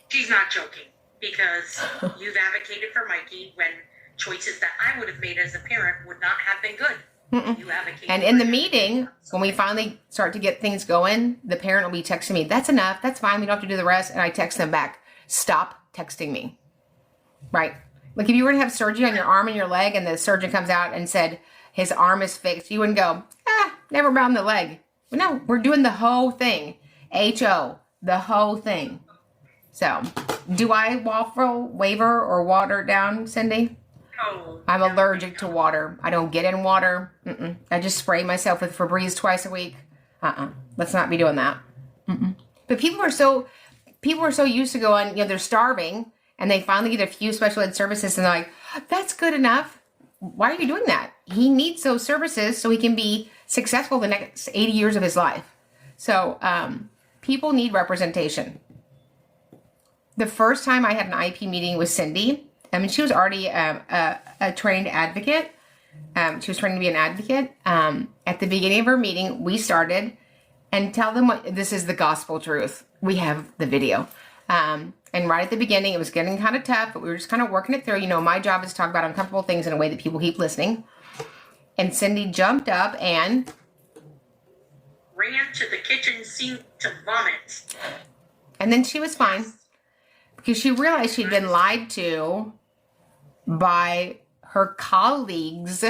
She's not joking because you've advocated for Mikey when choices that I would have made as a parent would not have been good. You advocate. And in the meeting, when we finally start to get things going, the parent will be texting me, that's enough, that's fine, we don't have to do the rest. And I text them back, stop texting me. Right? Like if you were to have surgery on your arm and your leg and the surgeon comes out and said his arm is fixed, you wouldn't go, never mind the leg. But no, we're doing the whole thing. HO, the whole thing. So, do I waffle, waver, or water down, Cindy? No. I'm allergic to water. I don't get in water. I just spray myself with Febreze twice a week. Let's not be doing that. But people are so used to going, they're starving, and they finally get a few special ed services, and they're like, that's good enough. Why are you doing that? He needs those services so he can be successful the next 80 years of his life. So people need representation. The first time I had an IEP meeting with Cindy, I mean, she was already a trained advocate, She was trying to be an advocate. At the beginning of her meeting, we started and tell them what this is the gospel truth. We have the video. And right at the beginning, it was getting kind of tough, but we were just kind of working it through. You know, my job is to talk about uncomfortable things in a way that people keep listening. And Cindy jumped up and ran to the kitchen sink to vomit. And then she was fine because she realized she'd been lied to by her colleagues,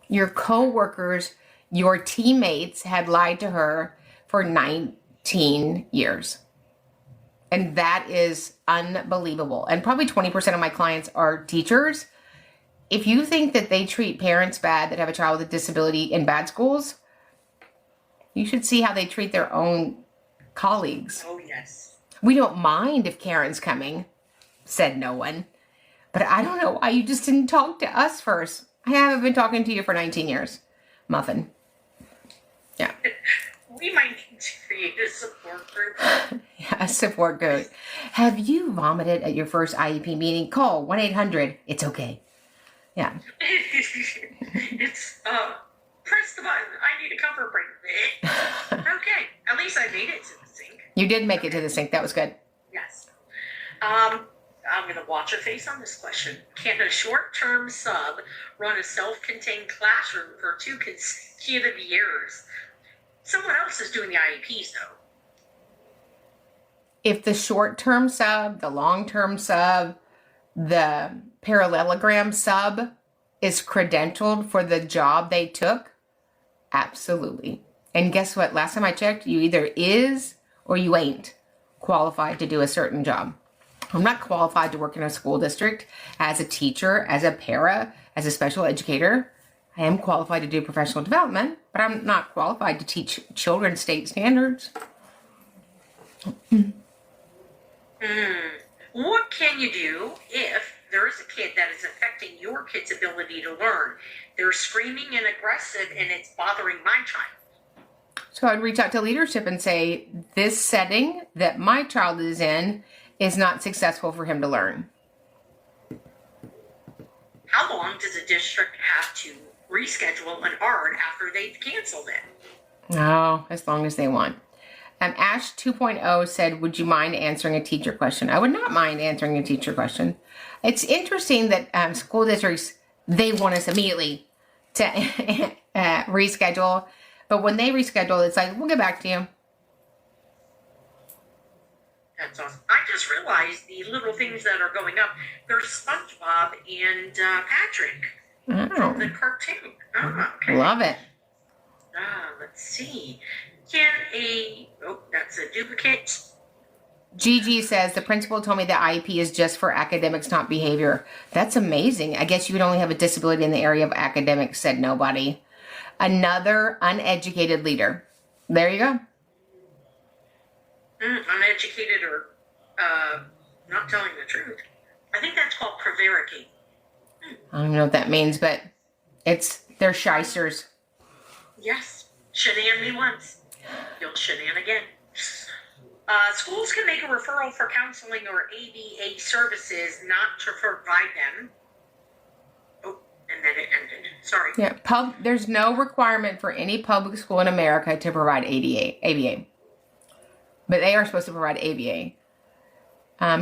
your coworkers, your teammates had lied to her for 19 years. And that is unbelievable. And probably 20% of my clients are teachers. If you think that they treat parents bad that have a child with a disability in bad schools, you should see how they treat their own colleagues. Oh, yes. We don't mind if Karen's coming, said no one. But I don't know why you just didn't talk to us first. I haven't been talking to you for 19 years. Muffin. Yeah. We might need to create a support group. Yeah, a support group. Have you vomited at your first IEP meeting? Call 1-800. It's okay. Yeah. It's, press the button. I need a comfort break. Okay. At least I made it to the sink. You did make it to the sink. That was good. Yes. I'm going to watch your face on this question. Can a short-term sub run a self-contained classroom for 2 consecutive years? Someone else is doing the IEPs, though. If the short-term sub, the long-term sub, the parallelogram sub is credentialed for the job they took, absolutely. And guess what? Last time I checked, you either is or you ain't qualified to do a certain job. I'm not qualified to work in a school district as a teacher, as a para, as a special educator. I am qualified to do professional development, but I'm not qualified to teach children state standards. What can you do if there is a kid that is affecting your kid's ability to learn? They're screaming and aggressive and it's bothering my child. So I'd reach out to leadership and say, this setting that my child is in is not successful for him to learn. How long does a district have to reschedule an ARD after they've canceled it? Oh, as long as they want. Ash 2.0 said, would you mind answering a teacher question? I would not mind answering a teacher question. It's interesting that school districts, they want us immediately to reschedule. But when they reschedule, it's like, we'll get back to you. That's awesome. I just realized the little things that are going up. There's SpongeBob and Patrick from the cartoon. Oh, okay. Love it. Let's see. That's a duplicate. Gigi says, the principal told me that IEP is just for academics, not behavior. That's amazing. I guess you would only have a disability in the area of academics, said nobody. Another uneducated leader. There you go. Uneducated or not telling the truth. I think that's called prevaricating. I don't know what that means, but they're shysters. Yes. Shenan me once. You'll shenan again. Schools can make a referral for counseling or ABA services not to provide them. Oh, and then it ended. Sorry. Yeah, there's no requirement for any public school in America to provide ABA. But they are supposed to provide ABA.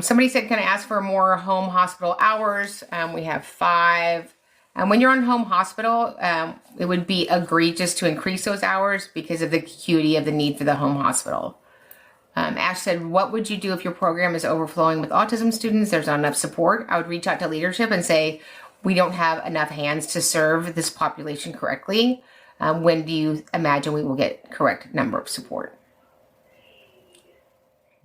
Somebody said, can I ask for more home hospital hours? We have 5. And when you're on home hospital, it would be egregious to increase those hours because of the acuity of the need for the home hospital. Ash said, what would you do if your program is overflowing with autism students? There's not enough support. I would reach out to leadership and say, we don't have enough hands to serve this population correctly. When do you imagine we will get correct number of support?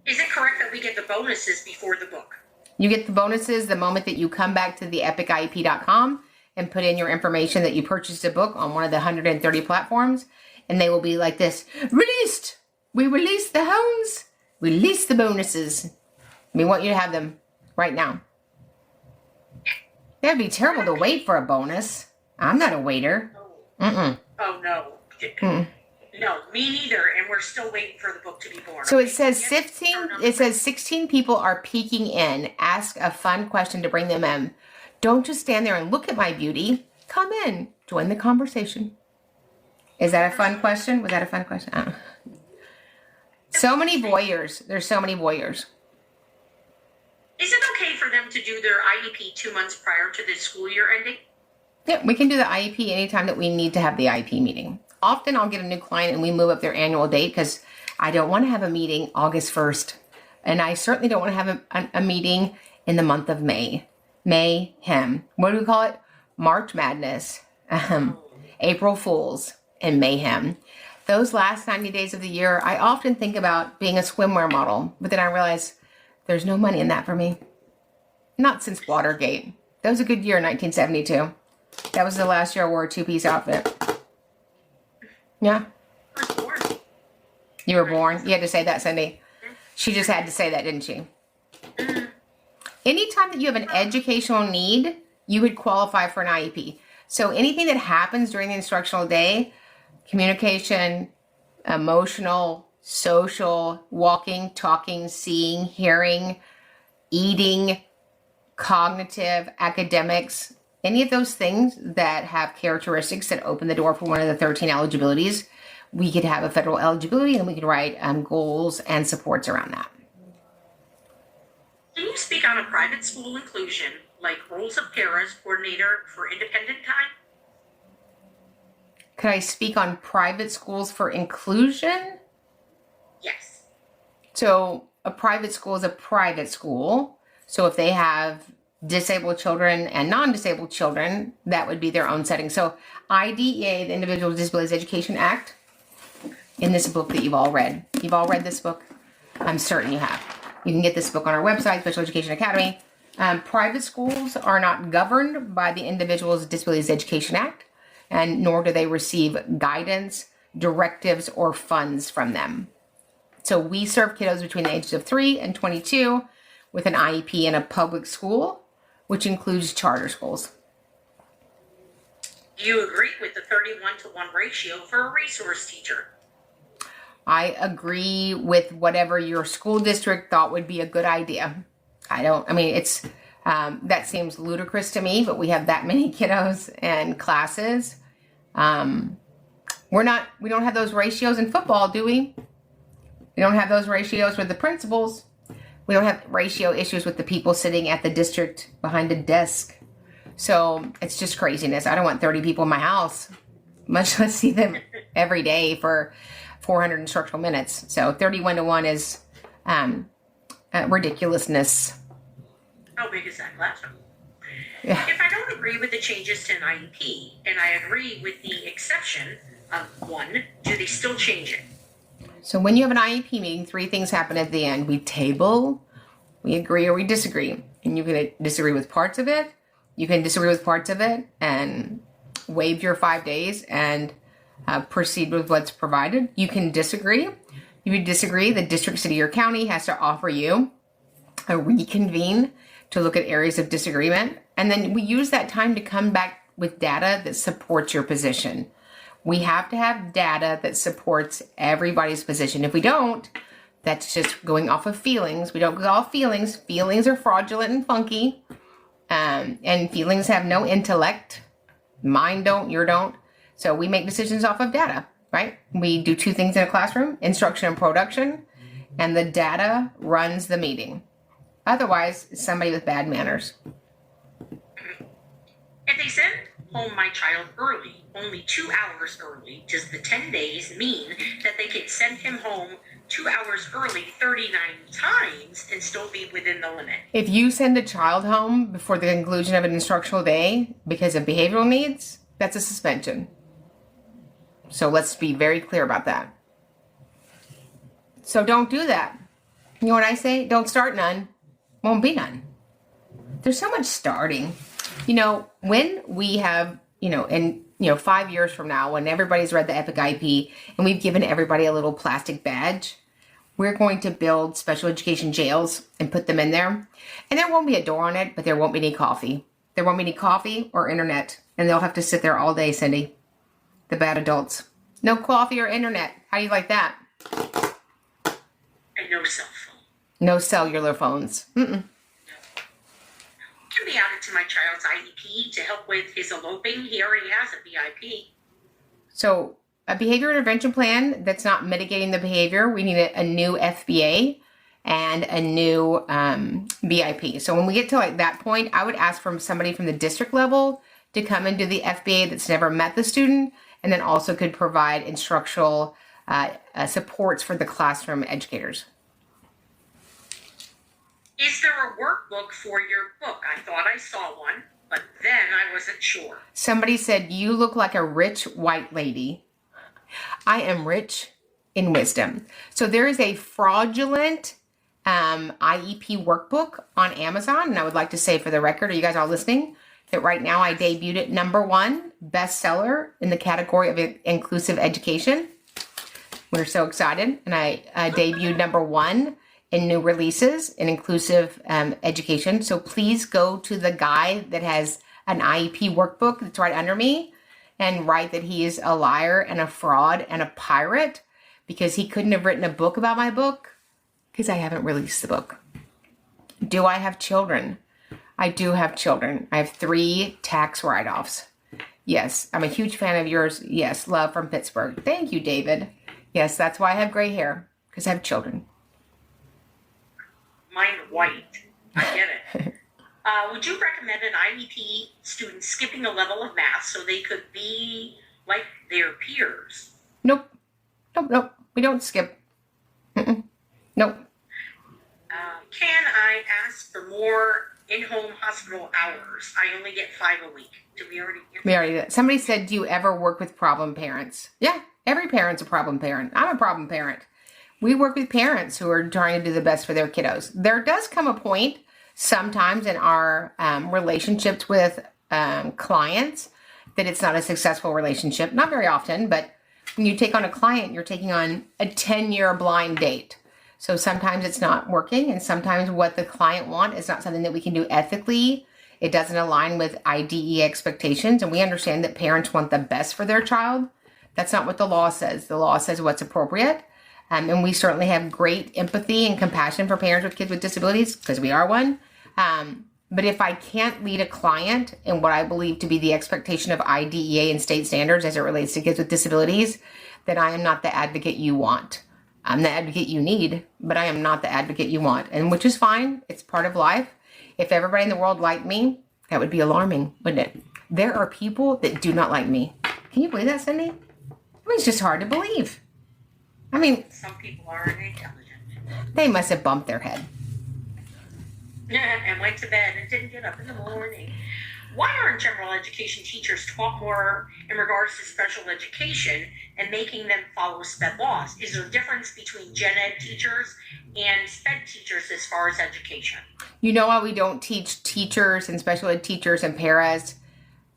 Is it correct that we get the bonuses before the book? You get the bonuses the moment that you come back to the epic-iep.com and put in your information that you purchased a book on one of the 130 platforms. And they will be like this, released! We released the hounds. Release the bonuses. We want you to have them right now. That'd be terrible to wait for a bonus. I'm not a waiter. Oh no. No, me neither. And we're still waiting for the book to be born. So it says 16 people are peeking in. Ask a fun question to bring them in. Don't just stand there and look at my beauty. come in, join the conversation. Is that a fun question? Was that a fun question? I don't know. So many voyeurs. There's so many voyeurs. Is it okay for them to do their IEP 2 months prior to the school year ending? Yeah, we can do the IEP anytime that we need to have the IEP meeting. Often I'll get a new client and we move up their annual date because I don't want to have a meeting August 1st. And I certainly don't want to have a meeting in the month of May. Mayhem. What do we call it? March Madness. April Fools and mayhem. Those last 90 days of the year, I often think about being a swimwear model, but then I realize there's no money in that for me. Not since Watergate. That was a good year in 1972. That was the last year I wore a two-piece outfit. Yeah. I was born. You were born? You had to say that, Cindy. She just had to say that, didn't she? Anytime that you have an educational need, you would qualify for an IEP. So anything that happens during the instructional day, communication, emotional, social, walking, talking, seeing, hearing, eating, cognitive, academics, any of those things that have characteristics that open the door for one of the 13 eligibilities, we could have a federal eligibility and we could write goals and supports around that. Can you speak on a private school inclusion, like roles of paras, coordinator for independent time? Could I speak on private schools for inclusion? Yes. So a private school is a private school. So if they have disabled children and non-disabled children, that would be their own setting. So IDEA, the Individual with Disabilities Education Act, in this book that you've all read. You've all read this book? I'm certain you have. You can get this book on our website, Special Education Academy. Private schools are not governed by the Individuals with Disabilities Education Act, and nor do they receive guidance, directives, or funds from them. So we serve kiddos between the ages of 3 and 22 with an IEP in a public school, which includes charter schools. Do you agree with the 31-to-1 ratio for a resource teacher? I agree with whatever your school district thought would be a good idea. It's that seems ludicrous to me, but we have that many kiddos and classes. We don't have those ratios in football, do we? We don't have those ratios with the principals. We don't have ratio issues with the people sitting at the district behind a desk. So it's just craziness. I don't want 30 people in my house, much less see them every day for 400 instructional minutes. So 31-to-1 is ridiculousness. How big is that classroom? Yeah. If I don't agree with the changes to an IEP, and I agree with the exception of one, do they still change it? So when you have an IEP meeting, 3 things happen at the end. We table, we agree, or we disagree. And you can disagree with parts of it. You can disagree with parts of it and waive your 5 days and proceed with what's provided. You can disagree. You would disagree. The district, city, or county has to offer you a reconvene to look at areas of disagreement. And then we use that time to come back with data that supports your position. We have to have data that supports everybody's position. If we don't, that's just going off of feelings. We don't go off feelings. Feelings are fraudulent and funky. And feelings have no intellect. Mine don't, your don't. So we make decisions off of data, right? We do 2 things in a classroom, instruction and production, and the data runs the meeting. Otherwise, it's somebody with bad manners. If they send home my child early, only 2 hours early, does the 10 days mean that they can send him home 2 hours early 39 times and still be within the limit? If you send a child home before the conclusion of an instructional day because of behavioral needs, that's a suspension. So let's be very clear about that. So don't do that. You know what I say? Don't start none. Won't be none. There's so much starting. When we have, in 5 years from now, when everybody's read the EPIC IEP and we've given everybody a little plastic badge, we're going to build special education jails and put them in there. And there won't be a door on it, but there won't be any coffee. There won't be any coffee or internet. And they'll have to sit there all day, Cindy. The bad adults. No coffee or internet. How do you like that? And no cell phone. No cellular phones. Can be out of to my child's IEP to help with his eloping. He already has a BIP. So a behavior intervention plan that's not mitigating the behavior, we need a new FBA and a new BIP. So when we get to like that point, I would ask from somebody from the district level to come and do the FBA that's never met the student, and then also could provide instructional supports for the classroom educators. Is there a workbook for your book? I thought I saw one, but then I wasn't sure. Somebody said, you look like a rich white lady. I am rich in wisdom. So there is a fraudulent IEP workbook on Amazon. And I would like to say for the record, are you guys all listening? That right now I debuted it #1 bestseller in the category of inclusive education. We're so excited. And I debuted #1 in new releases in inclusive education. So please go to the guy that has an IEP workbook that's right under me and write that he is a liar and a fraud and a pirate, because he couldn't have written a book about my book because I haven't released the book. Do I have children? I do have children. I have 3 tax write-offs. Yes, I'm a huge fan of yours. Yes, love from Pittsburgh. Thank you, David. Yes, that's why I have gray hair, because I have children. Mine white. I get it. Would you recommend an IEP student skipping a level of math so they could be like their peers? Nope. Nope. We don't skip. Nope. Can I ask for more in-home hospital hours? I only get 5 a week. Did we already get that? We already did. Somebody said, do you ever work with problem parents? Yeah, every parent's a problem parent. I'm a problem parent. We work with parents who are trying to do the best for their kiddos. There does come a point sometimes in our relationships with clients that it's not a successful relationship. Not very often, but when you take on a client, you're taking on a 10-year blind date. So sometimes it's not working, and sometimes what the client wants is not something that we can do ethically. It doesn't align with IDE expectations, and we understand that parents want the best for their child. That's not what the law says. The law says what's appropriate. And we certainly have great empathy and compassion for parents with kids with disabilities, because we are one. But if I can't lead a client in what I believe to be the expectation of IDEA and state standards as it relates to kids with disabilities, then I am not the advocate you want. I'm the advocate you need, but I am not the advocate you want. And which is fine. It's part of life. If everybody in the world liked me, that would be alarming, wouldn't it? There are people that do not like me. Can you believe that, Cindy? I mean, it's just hard to believe. I mean, some people aren't intelligent. They must have bumped their head. And went to bed and didn't get up in the morning. Why aren't general education teachers taught more in regards to special education and making them follow SPED laws? Is there a difference between gen ed teachers and SPED teachers as far as education? You know why we don't teach teachers and special ed teachers and paras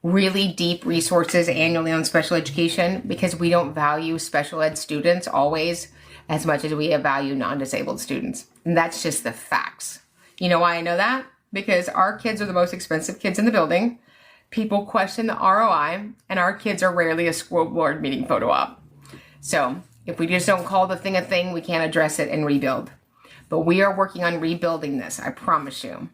really deep resources annually on special education? Because we don't value special ed students always as much as we value non-disabled students. And that's just the facts. You know why I know that? Because our kids are the most expensive kids in the building. People question the ROI, and our kids are rarely a school board meeting photo op. So if we just don't call the thing a thing, we can't address it and rebuild. But we are working on rebuilding this, I promise you.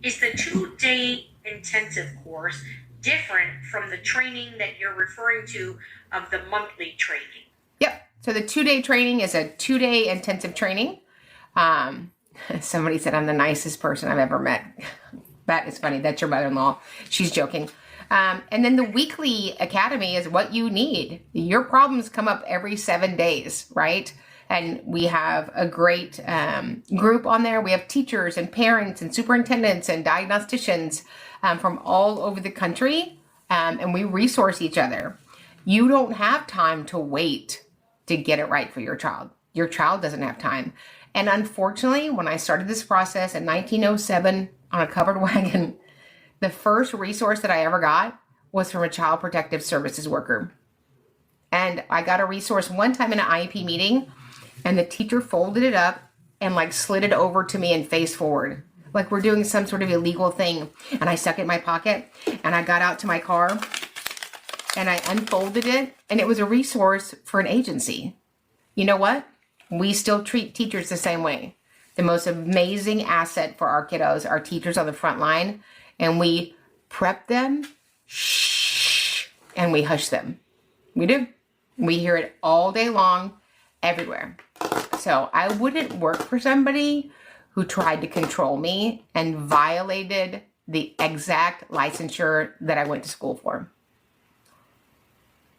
Is the 2-day intensive course different from the training that you're referring to of the monthly training? Yep. So the 2-day training is a 2-day intensive training. Somebody said I'm the nicest person I've ever met. That is funny. That's your mother-in-law. She's joking. And then the weekly academy is what you need. Your problems come up every 7 days, right? And we have a great group on there. We have teachers and parents and superintendents and diagnosticians from all over the country. And we resource each other. You don't have time to wait to get it right for your child. Your child doesn't have time. And unfortunately, when I started this process in 1907 on a covered wagon, the first resource that I ever got was from a child protective services worker. And I got a resource one time in an IEP meeting, and the teacher folded it up and like slid it over to me and face forward. Like we're doing some sort of illegal thing. And I stuck it in my pocket, and I got out to my car and I unfolded it, and it was a resource for an agency. You know what? We still treat teachers the same way. the most amazing asset for our kiddos, our teachers on the front line, and we prep them, shh, and we hush them. We do. We hear it all day long, everywhere. So I wouldn't work for somebody who tried to control me and violated the exact licensure that I went to school for.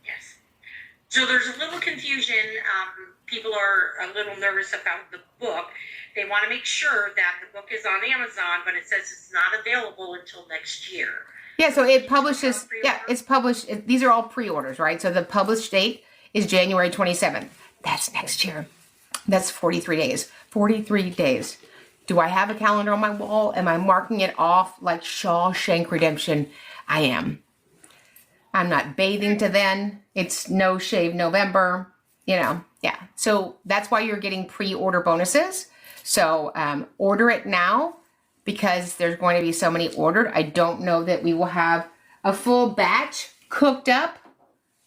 Yes. So there's a little confusion. People are a little nervous about the book. They want to make sure that the book is on Amazon, but it says it's not available until next year. Yeah, so it publishes, it's published, these are all pre-orders, right? So the published date is January 27th. That's next year. That's 43 days. 43 days. Do I have a calendar on my wall? Am I marking it off like Shawshank Redemption? I am. I'm not bathing to then. It's No Shave November, yeah. So that's why you're getting pre-order bonuses. So order it now because there's going to be so many ordered. I don't know that we will have a full batch cooked up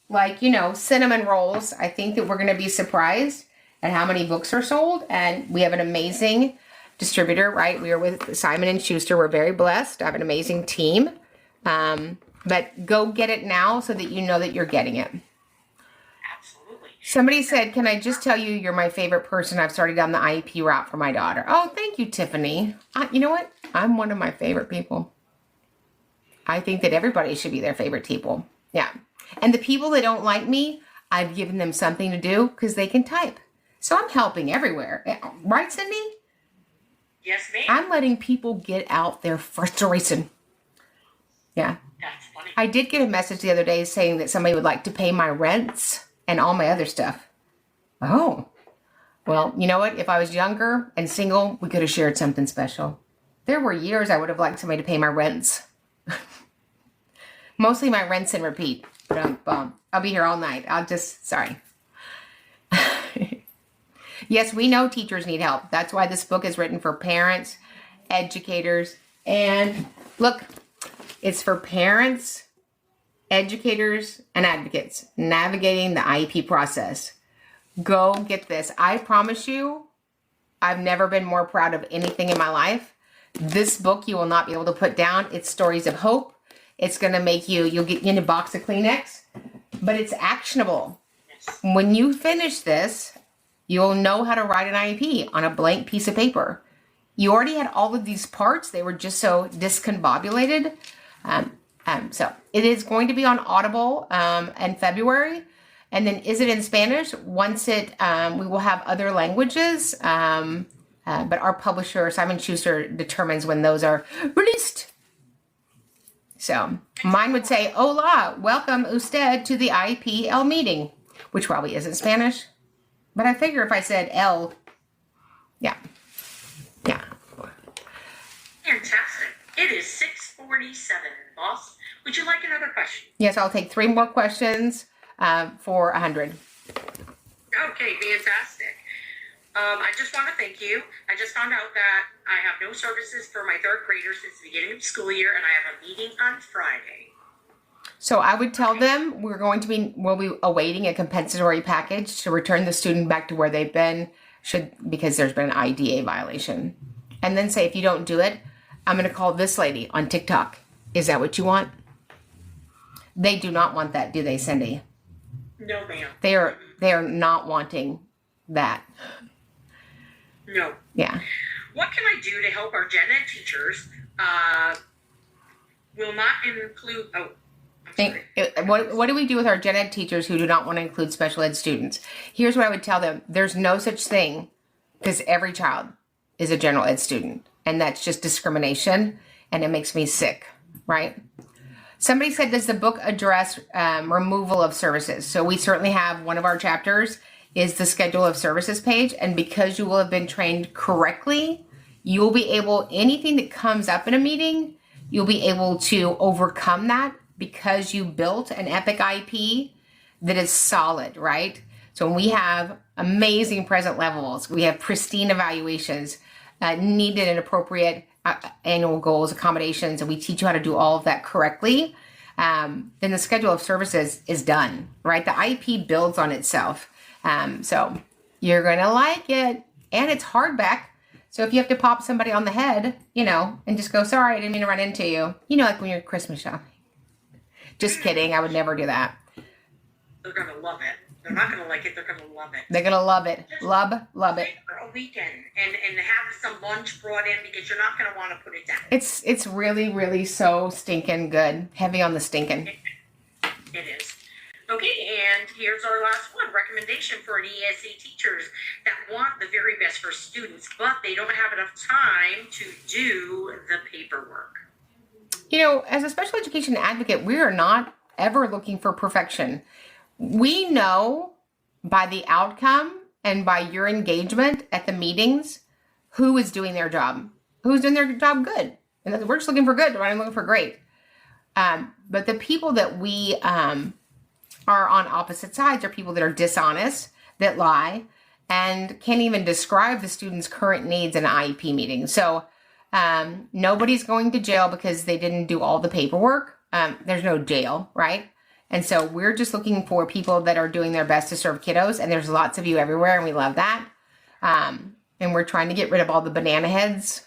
like, cinnamon rolls. I think that we're going to be surprised at how many books are sold. And we have an amazing distributor, right? We are with Simon & Schuster. We're very blessed. I have an amazing team. But go get it now so that you know that you're getting it. Absolutely. Somebody said, can I just tell you you're my favorite person? I've started down the IEP route for my daughter. Oh, thank you, Tiffany. You know what? I'm one of my favorite people. I think that everybody should be their favorite people. Yeah. And the people that don't like me, I've given them something to do because they can type. So I'm helping everywhere. Right, Cindy? Yes, ma'am. I'm letting people get out their frustration. Yeah. That's funny. I did get a message the other day saying that somebody would like to pay my rents and all my other stuff. Oh. Well, you know what? If I was younger and single, we could have shared something special. There were years I would have liked somebody to pay my rents. Mostly my rinse and repeat. I'll be here all night. Sorry. Yes, we know teachers need help. That's why this book is written for parents, educators, and look, it's for parents, educators, and advocates navigating the IEP process. Go get this. I promise you, I've never been more proud of anything in my life. This book you will not be able to put down. It's stories of hope. It's going to make you'll get in a box of Kleenex, but it's actionable. Yes. When you finish this, you'll know how to write an IEP on a blank piece of paper. You already had all of these parts. They were just so discombobulated. So it is going to be on Audible in February. And then is it in Spanish? Once we will have other languages. But our publisher, Simon Schuster, determines when those are released. So mine would say, hola, welcome usted to the IEPL meeting, which probably isn't Spanish. But I figure if I said L, yeah. Fantastic. It is 6:47, boss. Would you like another question? Yes, I'll take 3 more questions for 100. Okay, fantastic. I just want to thank you. I just found out that I have no services for my 3rd graders since the beginning of the school year, and I have a meeting on Friday. So I would tell them we'll be awaiting a compensatory package to return the student back to where they've been, because there's been an IDA violation. And then say, if you don't do it, I'm going to call this lady on TikTok. Is that what you want? They do not want that, do they, Cindy? No, ma'am. They are not wanting that. No. Yeah. What can I do to help our gen ed teachers? Will not include. Oh, I'm sorry. What do we do with our gen ed teachers who do not want to include special ed students? Here's what I would tell them. There's no such thing, because every child is a general ed student. And that's just discrimination. And it makes me sick, right? Somebody said, does the book address removal of services? So we certainly have one of our chapters is the schedule of services page. And because you will have been trained correctly, you'll be able, anything that comes up in a meeting, you'll be able to overcome that because you built an epic IEP that is solid, right? So when we have amazing present levels, we have pristine evaluations, needed and appropriate annual goals, accommodations, and we teach you how to do all of that correctly, then the schedule of services is done, right? The IEP builds on itself. So you're going to like it. And it's hardback. So if you have to pop somebody on the head, and just go, sorry, I didn't mean to run into you. Like when you're Christmas shopping. Just kidding. I would never do that. They're going to love it. They're not going to like it. They're going to love it. They're going to love it. Love it. For a weekend and have some lunch brought in because you're not going to want to put it down. It's really, really so stinking good. Heavy on the stinking. It is. Okay, and here's our last one. Recommendation for an ESE teachers that want the very best for students, but they don't have enough time to do the paperwork. As a special education advocate, we are not ever looking for perfection. We know by the outcome and by your engagement at the meetings who is doing their job, who's doing their job good. And we're just looking for good, we're not looking for great. But the people that we are on opposite sides are people that are dishonest, that lie, and can't even describe the student's current needs in an IEP meeting. So nobody's going to jail because they didn't do all the paperwork. There's no jail, right? And so we're just looking for people that are doing their best to serve kiddos. And there's lots of you everywhere, and we love that. And we're trying to get rid of all the banana heads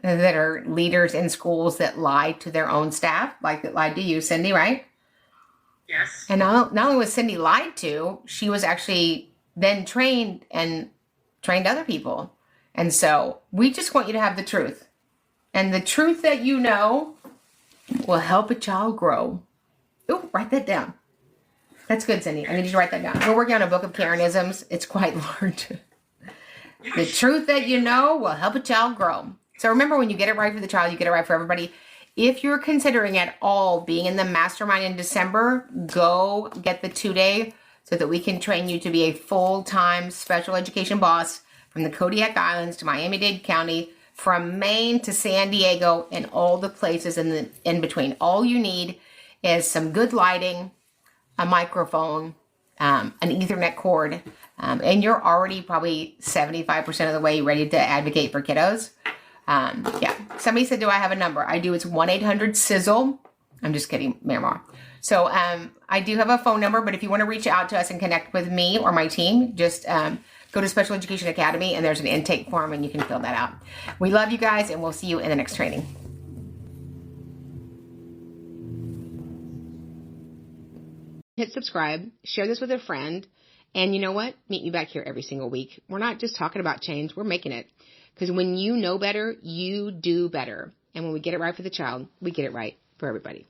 that are leaders in schools that lie to their own staff, like that lied to you, Cindy, right? Yes. And not only was Cindy lied to, she was actually then trained and trained other people. And so we just want you to have the truth. And the truth that you know will help a child grow. Ooh, write that down. That's good, Cindy. I need you to write that down. We're working on a book of Karenisms. It's quite large. The truth that you know will help a child grow. So remember, when you get it right for the child, you get it right for everybody. If you're considering at all being in the mastermind in December, go get the 2-day so that we can train you to be a full-time special education boss from the Kodiak Islands to Miami-Dade County, from Maine to San Diego, and all the places in between. All you need is some good lighting, a microphone, an Ethernet cord, and you're already probably 75% of the way ready to advocate for kiddos. Yeah. Somebody said, do I have a number? I do. It's 1-800-SIZZLE. I'm just kidding, Miramar. So I do have a phone number, but if you want to reach out to us and connect with me or my team, just go to Special Education Academy, and there's an intake form, and you can fill that out. We love you guys, and we'll see you in the next training. Hit subscribe, share this with a friend, and you know what? Meet me back here every single week. We're not just talking about change, we're making it. Because when you know better, you do better. And when we get it right for the child, we get it right for everybody.